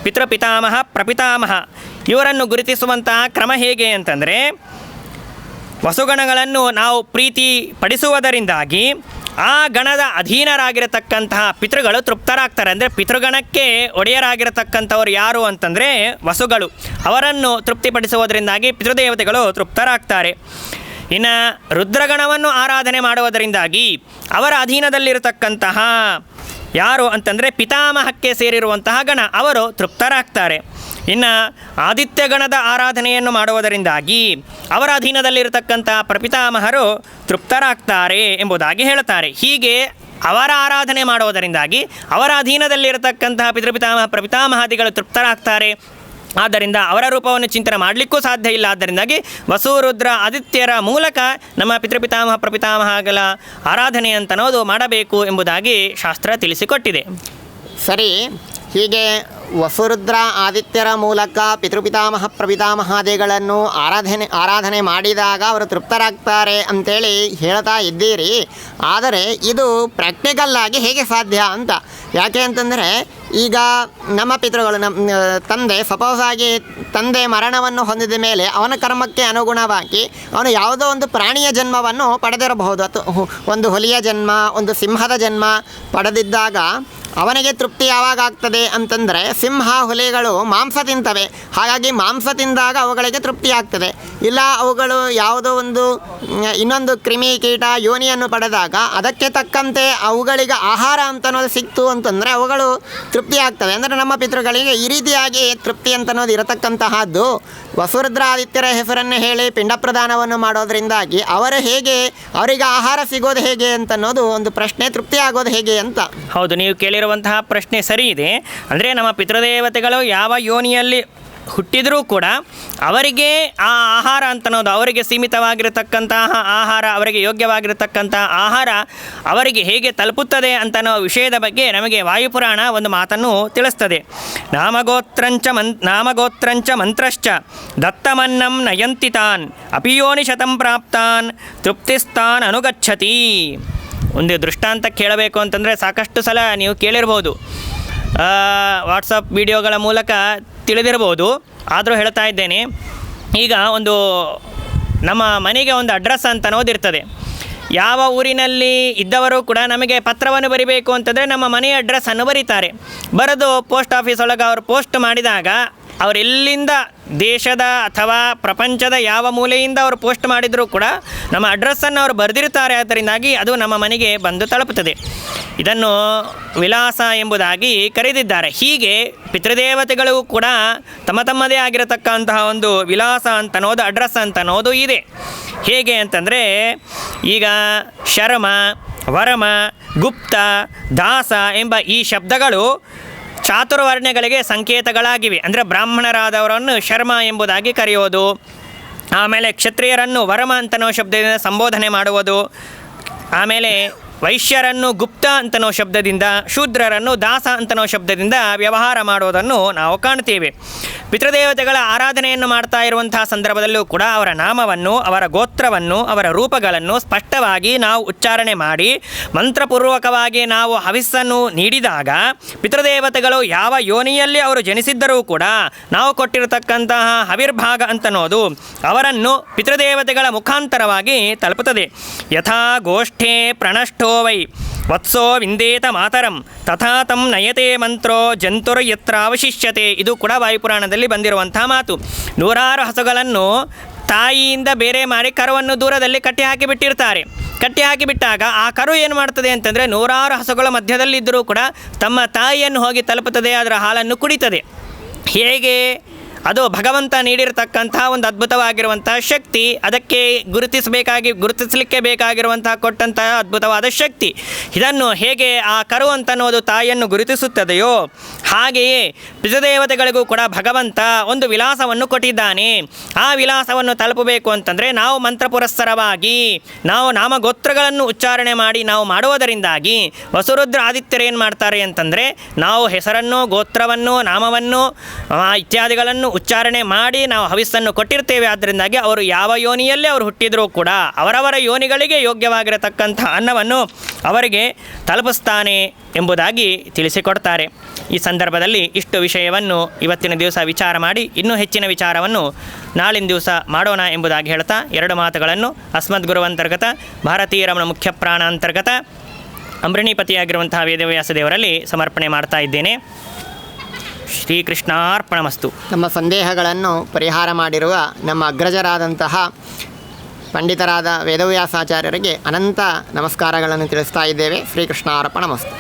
ಪಿತೃಪಿತಾಮಹ ಪ್ರಪಿತಾಮಹ ಇವರನ್ನು ಗುರುತಿಸುವಂತಹ ಕ್ರಮ ಹೇಗೆ ಅಂತಂದರೆ ವಸುಗಣಗಳನ್ನು ನಾವು ಪ್ರೀತಿ ಪಡಿಸುವುದರಿಂದಾಗಿ ಆ ಗಣದ ಅಧೀನರಾಗಿರತಕ್ಕಂತಹ ಪಿತೃಗಳು ತೃಪ್ತರಾಗ್ತಾರೆ. ಅಂದರೆ ಪಿತೃಗಣಕ್ಕೆ ಒಡೆಯರಾಗಿರತಕ್ಕಂಥವ್ರು ಯಾರು ಅಂತಂದರೆ ವಸುಗಳು. ಅವರನ್ನು ತೃಪ್ತಿಪಡಿಸುವುದರಿಂದಾಗಿ ಪಿತೃದೇವತೆಗಳು ತೃಪ್ತರಾಗ್ತಾರೆ. ಇನ್ನು ರುದ್ರಗಣವನ್ನು ಆರಾಧನೆ ಮಾಡುವುದರಿಂದಾಗಿ ಅವರ ಅಧೀನದಲ್ಲಿರತಕ್ಕಂತಹ ಯಾರು ಅಂತಂದರೆ ಪಿತಾಮಹಕ್ಕೆ ಸೇರಿರುವಂತಹ ಗಣ ಅವರು ತೃಪ್ತರಾಗ್ತಾರೆ. ಇನ್ನು ಆದಿತ್ಯ ಗಣದ ಆರಾಧನೆಯನ್ನು ಮಾಡುವುದರಿಂದಾಗಿ ಅವರ ಅಧೀನದಲ್ಲಿರತಕ್ಕಂಥ ಪ್ರಪಿತಾಮಹರು ತೃಪ್ತರಾಗ್ತಾರೆ ಎಂಬುದಾಗಿ ಹೇಳುತ್ತಾರೆ. ಹೀಗೆ ಅವರ ಆರಾಧನೆ ಮಾಡುವುದರಿಂದಾಗಿ ಅವರ ಅಧೀನದಲ್ಲಿರತಕ್ಕಂತಹ ಪಿತೃಪಿತಾಮಹ ಪ್ರಪಿತಾಮಹಾದಿಗಳು ತೃಪ್ತರಾಗ್ತಾರೆ. ಆದ್ದರಿಂದ ಅವರ ರೂಪವನ್ನು ಚಿಂತನೆ ಮಾಡಲಿಕ್ಕೂ ಸಾಧ್ಯ ಇಲ್ಲ. ಆದ್ದರಿಂದಾಗಿ ವಸು, ರುದ್ರ, ಆದಿತ್ಯರ ಮೂಲಕ ನಮ್ಮ ಪಿತೃಪಿತಾಮಹ ಪ್ರಪಿತಾಮಹಗಳ ಆರಾಧನೆ ಅಂತನ್ನೋದು ಮಾಡಬೇಕು ಎಂಬುದಾಗಿ ಶಾಸ್ತ್ರ ತಿಳಿಸಿಕೊಟ್ಟಿದೆ. ಸರಿ, ಹೀಗೆ ವಸುರುದ್ರ ಆದಿತ್ಯರ ಮೂಲಕ ಪಿತೃಪಿತಾಮಹ ಪ್ರಪಿತಾಮಹಾದಿಗಳನ್ನು ಆರಾಧನೆ ಮಾಡಿದಾಗ ಅವರು ತೃಪ್ತರಾಗ್ತಾರೆ ಅಂಥೇಳಿ ಹೇಳ್ತಾ ಇದ್ದೀರಿ. ಆದರೆ ಇದು ಪ್ರಾಕ್ಟಿಕಲ್ಲಾಗಿ ಹೇಗೆ ಸಾಧ್ಯ ಅಂತ. ಯಾಕೆ ಅಂತಂದರೆ ಈಗ ನಮ್ಮ ಪಿತೃಗಳು ತಂದೆ ಸಪೋಸಾಗಿ ತಂದೆ ಮರಣವನ್ನು ಹೊಂದಿದ ಮೇಲೆ ಅವನ ಕರ್ಮಕ್ಕೆ ಅನುಗುಣವಾಗಿ ಅವನು ಯಾವುದೋ ಒಂದು ಪ್ರಾಣಿಯ ಜನ್ಮವನ್ನು ಪಡೆದಿರಬಹುದು. ಅಥವಾ ಒಂದು ಹುಲಿಯ ಜನ್ಮ, ಒಂದು ಸಿಂಹದ ಜನ್ಮ ಪಡೆದಿದ್ದಾಗ ಅವನಿಗೆ ತೃಪ್ತಿ ಯಾವಾಗ ಆಗ್ತದೆ ಅಂತಂದರೆ ಸಿಂಹ ಹುಲಿಗಳು ಮಾಂಸ ತಿಂತವೆ. ಹಾಗಾಗಿ ಮಾಂಸ ತಿಂದಾಗ ಅವುಗಳಿಗೆ ತೃಪ್ತಿ ಆಗ್ತದೆ. ಇಲ್ಲ ಅವುಗಳು ಯಾವುದೋ ಒಂದು ಇನ್ನೊಂದು ಕ್ರಿಮಿ ಕೀಟ ಯೋನಿಯನ್ನು ಪಡೆದಾಗ ಅದಕ್ಕೆ ತಕ್ಕಂತೆ ಅವುಗಳಿಗೆ ಆಹಾರ ಅಂತನ್ನೋದು ಸಿಕ್ತು ಅಂತಂದರೆ ಅವುಗಳು ತೃಪ್ತಿ ಆಗ್ತವೆ. ಅಂದರೆ ನಮ್ಮ ಪಿತೃಗಳಿಗೆ ಈ ರೀತಿಯಾಗಿ ತೃಪ್ತಿ ಅಂತನ್ನೋದು ಇರತಕ್ಕಂತಹದ್ದು. ವಸುರುದ್ರಾದಿತ್ಯರ ಹೆಸರನ್ನು ಹೇಳಿ ಪಿಂಡ ಪ್ರದಾನವನ್ನು ಮಾಡೋದ್ರಿಂದಾಗಿ ಅವರಿಗೆ ಆಹಾರ ಸಿಗೋದು ಹೇಗೆ ಅಂತನ್ನೋದು ಒಂದು ಪ್ರಶ್ನೆ. ತೃಪ್ತಿ ಆಗೋದು ಹೇಗೆ ಅಂತ. ಹೌದು, ನೀವು ಕೇಳಿರುವಂತಹ ಪ್ರಶ್ನೆ ಸರಿ ಇದೆ. ಅಂದರೆ ನಮ್ಮ ಪಿತೃದೇವತೆಗಳು ಯಾವ ಯೋನಿಯಲ್ಲಿ ಹುಟ್ಟಿದರೂ ಕೂಡ ಅವರಿಗೆ ಆ ಆಹಾರ ಅಂತನ್ನೋದು ಅವರಿಗೆ ಸೀಮಿತವಾಗಿರತಕ್ಕಂತಹ ಆಹಾರ, ಅವರಿಗೆ ಯೋಗ್ಯವಾಗಿರತಕ್ಕಂತಹ ಆಹಾರ ಅವರಿಗೆ ಹೇಗೆ ತಲುಪುತ್ತದೆ ಅಂತನೋ ವಿಷಯದ ಬಗ್ಗೆ ನಮಗೆ ವಾಯುಪುರಾಣ ಒಂದು ಮಾತನ್ನು ತಿಳಿಸ್ತದೆ. ನಾಮಗೋತ್ರಂಚ ಮಂತ್ರಶ್ಚ ದತ್ತಮನ್ನಂ ನಯಂತಿ ತಾನ್ ಅಪಿಯೋನಿ ಶತಂ ಪ್ರಾಪ್ತಾನ್ ತೃಪ್ತಿಸ್ತಾನ್ ಅನುಗಚ್ಚತಿ. ಒಂದು ದೃಷ್ಟಾಂತ ಕೇಳಬೇಕು ಅಂತಂದರೆ ಸಾಕಷ್ಟು ಸಲ ನೀವು ಕೇಳಿರ್ಬೋದು, ವಾಟ್ಸಪ್ ವಿಡಿಯೋಗಳ ಮೂಲಕ ತಿಳಿದಿರ್ಬೋದು. ಆದರೂ ಹೇಳ್ತಾ ಇದ್ದೇನೆ. ಈಗ ಒಂದು ನಮ್ಮ ಮನೆಗೆ ಒಂದು ಅಡ್ರೆಸ್ ಅಂತ ಅನ್ನೋದಿರ್ತದೆ. ಯಾವ ಊರಿನಲ್ಲಿ ಇದ್ದವರು ಕೂಡ ನಮಗೆ ಪತ್ರವನ್ನು ಬರಿಬೇಕು ಅಂತಂದರೆ ನಮ್ಮ ಮನೆಯ ಅಡ್ರೆಸ್ಸನ್ನು ಬರೀತಾರೆ. ಬರೆದು ಪೋಸ್ಟ್ ಆಫೀಸ್ ಒಳಗೆ ಅವರು ಪೋಸ್ಟ್ ಮಾಡಿದಾಗ ಅವರೆಲ್ಲಿಂದ ದೇಶದ ಅಥವಾ ಪ್ರಪಂಚದ ಯಾವ ಮೂಲೆಯಿಂದ ಅವರು ಪೋಸ್ಟ್ ಮಾಡಿದರೂ ಕೂಡ ನಮ್ಮ ಅಡ್ರೆಸ್ಸನ್ನು ಅವರು ಬರೆದಿರ್ತಾರೆ. ಅದರಿಂದಾಗಿ ಅದು ನಮ್ಮ ಮನೆಗೆ ಬಂದು ತಲುಪುತ್ತದೆ. ಇದನ್ನು ವಿಳಾಸ ಎಂಬುದಾಗಿ ಕರೆದಿದ್ದಾರೆ. ಹೀಗೆ ಪಿತೃದೇವತೆಗಳು ಕೂಡ ತಮ್ಮದೇ ಆಗಿರತಕ್ಕಂತಹ ಒಂದು ವಿಳಾಸ ಅಂತನೋದು, ಅಡ್ರೆಸ್ ಅಂತನೋದು ಇದೆ. ಹೇಗೆ ಅಂತಂದರೆ ಈಗ ಶರ್ಮ, ವರಮ, ಗುಪ್ತ, ದಾಸ ಎಂಬ ಈ ಶಬ್ದಗಳು ಚಾತುರ್ವರ್ಣ್ಯಗಳಿಗೆ ಸಂಕೇತಗಳಾಗಿವೆ. ಅಂದರೆ ಬ್ರಾಹ್ಮಣರಾದವರನ್ನು ಶರ್ಮ ಎಂಬುದಾಗಿ ಕರೆಯೋದು, ಆಮೇಲೆ ಕ್ಷತ್ರಿಯರನ್ನು ವರಮ ಅಂತನೋ ಶಬ್ದದಿಂದ ಸಂಬೋಧನೆ ಮಾಡುವುದು, ಆಮೇಲೆ ವೈಶ್ಯರನ್ನು ಗುಪ್ತ ಅಂತನೋ ಶಬ್ದದಿಂದ, ಶೂದ್ರರನ್ನು ದಾಸ ಅಂತನೋ ಶಬ್ದದಿಂದ ವ್ಯವಹಾರ ಮಾಡೋದನ್ನು ನಾವು ಕಾಣ್ತೇವೆ. ಪಿತೃದೇವತೆಗಳ ಆರಾಧನೆಯನ್ನು ಮಾಡ್ತಾ ಇರುವಂತಹ ಸಂದರ್ಭದಲ್ಲೂ ಕೂಡ ಅವರ ನಾಮವನ್ನು, ಅವರ ಗೋತ್ರವನ್ನು, ಅವರ ರೂಪಗಳನ್ನು ಸ್ಪಷ್ಟವಾಗಿ ನಾವು ಉಚ್ಚಾರಣೆ ಮಾಡಿ ಮಂತ್ರಪೂರ್ವಕವಾಗಿ ನಾವು ಹವಿಸ್ಸನ್ನು ನೀಡಿದಾಗ ಪಿತೃದೇವತೆಗಳು ಯಾವ ಯೋನಿಯಲ್ಲಿ ಅವರು ಜನಿಸಿದ್ದರೂ ಕೂಡ ನಾವು ಕೊಟ್ಟಿರತಕ್ಕಂತಹ ಹವಿರ್ಭಾಗ ಅಂತನ್ನೋದು ಅವರನ್ನು ಪಿತೃದೇವತೆಗಳ ಮುಖಾಂತರವಾಗಿ ತಲುಪುತ್ತದೆ. ಯಥಾ ಗೋಷ್ಠೇ ಪ್ರಣಷ್ಟೋ ವೈ ವತ್ಸೋ ವಿಂದೇತ ಮಾತರಂ ತಥಾ ತಂ ನಯತೆ ಮಂತ್ರೋ ಜಂತುರ್ ಯತ್ರ ಅವಶಿಷ್ಯತೆ. ಇದು ಕೂಡ ವಾಯುಪುರಾಣದಲ್ಲಿ ಬಂದಿರುವಂತಹ ಮಾತು. ನೂರಾರು ಹಸುಗಳನ್ನು ತಾಯಿಯಿಂದ ಬೇರೆ ಮಾಡಿ ಕರುವನ್ನು ದೂರದಲ್ಲಿ ಕಟ್ಟಿ ಹಾಕಿಬಿಟ್ಟಿರ್ತಾರೆ. ಕಟ್ಟಿ ಹಾಕಿಬಿಟ್ಟಾಗ ಆ ಕರು ಏನು ಮಾಡ್ತದೆ ಅಂತಂದರೆ ನೂರಾರು ಹಸುಗಳ ಮಧ್ಯದಲ್ಲಿದ್ದರೂ ಕೂಡ ತಮ್ಮ ತಾಯಿಯನ್ನು ಹೋಗಿ ತಲುಪುತ್ತದೆ, ಅದರ ಹಾಲನ್ನು ಕುಡಿತದೆ. ಹೇಗೆ? ಅದು ಭಗವಂತ ನೀಡಿರತಕ್ಕಂತಹ ಒಂದು ಅದ್ಭುತವಾಗಿರುವಂತಹ ಶಕ್ತಿ. ಅದಕ್ಕೆ ಗುರುತಿಸಲಿಕ್ಕೆ ಬೇಕಾಗಿರುವಂತಹ ಕೊಟ್ಟಂತಹ ಅದ್ಭುತವಾದ ಶಕ್ತಿ. ಇದನ್ನು ಹೇಗೆ ಆ ಕರು ಅಂತನ್ನೋದು ತಾಯಿಯನ್ನು ಗುರುತಿಸುತ್ತದೆಯೋ ಹಾಗೆಯೇ ಪಿತೃದೇವತೆಗಳಿಗೂ ಕೂಡ ಭಗವಂತ ಒಂದು ವಿಳಾಸವನ್ನು ಕೊಟ್ಟಿದ್ದಾನೆ. ಆ ವಿಳಾಸವನ್ನು ತಲುಪಬೇಕು ಅಂತಂದರೆ ನಾವು ಮಂತ್ರಪುರಸ್ಸರವಾಗಿ ನಾವು ನಾಮಗೋತ್ರಗಳನ್ನು ಉಚ್ಚಾರಣೆ ಮಾಡಿ ನಾವು ಮಾಡುವುದರಿಂದಾಗಿ ವಸುರುದ್ರ ಆದಿತ್ಯರು ಏನು ಮಾಡ್ತಾರೆ ಅಂತಂದರೆ ನಾವು ಹೆಸರನ್ನು, ಗೋತ್ರವನ್ನು, ನಾಮವನ್ನು ಇತ್ಯಾದಿಗಳನ್ನು ಉಚ್ಚಾರಣೆ ಮಾಡಿ ನಾವು ಹವಿಸ್ಸನ್ನು ಕೊಟ್ಟಿರ್ತೇವೆ. ಆದ್ದರಿಂದಾಗಿ ಅವರು ಯಾವ ಯೋನಿಯಲ್ಲಿ ಅವರು ಹುಟ್ಟಿದರೂ ಕೂಡ ಅವರವರ ಯೋನಿಗಳಿಗೆ ಯೋಗ್ಯವಾಗಿರತಕ್ಕಂಥ ಅನ್ನವನ್ನು ಅವರಿಗೆ ತಲುಪಿಸ್ತಾನೆ ಎಂಬುದಾಗಿ ತಿಳಿಸಿಕೊಡ್ತಾರೆ. ಈ ಸಂದರ್ಭದಲ್ಲಿ ಇಷ್ಟು ವಿಷಯವನ್ನು ಇವತ್ತಿನ ದಿವಸ ವಿಚಾರ ಮಾಡಿ ಇನ್ನೂ ಹೆಚ್ಚಿನ ವಿಚಾರವನ್ನು ನಾಳಿನ ದಿವಸ ಮಾಡೋಣ ಎಂಬುದಾಗಿ ಹೇಳ್ತಾ ಎರಡು ಮಾತುಗಳನ್ನು ಅಸ್ಮದ್ಗುರುವಂತರ್ಗತ ಭಾರತೀಯ ರಮಣ ಮುಖ್ಯ ಪ್ರಾಣಾಂತರ್ಗತ ಅಂಬರಣೀಪತಿಯಾಗಿರುವಂತಹ ವೇದವ್ಯಾಸ ದೇವರಲ್ಲಿ ಸಮರ್ಪಣೆ ಮಾಡ್ತಾ ಇದ್ದೇನೆ. ಶ್ರೀಕೃಷ್ಣಾರ್ಪಣಮಸ್ತು. ನಮ್ಮ ಸಂದೇಹಗಳನ್ನು ಪರಿಹಾರ ಮಾಡಿರುವ ನಮ್ಮ ಅಗ್ರಜರಾದಂತಹ ಪಂಡಿತರಾದ ವೇದವ್ಯಾಸಾಚಾರ್ಯರಿಗೆ ಅನಂತ ನಮಸ್ಕಾರಗಳನ್ನು ತಿಳಿಸ್ತಾ ಇದ್ದೇವೆ. ಶ್ರೀಕೃಷ್ಣಾರ್ಪಣಮಸ್ತು.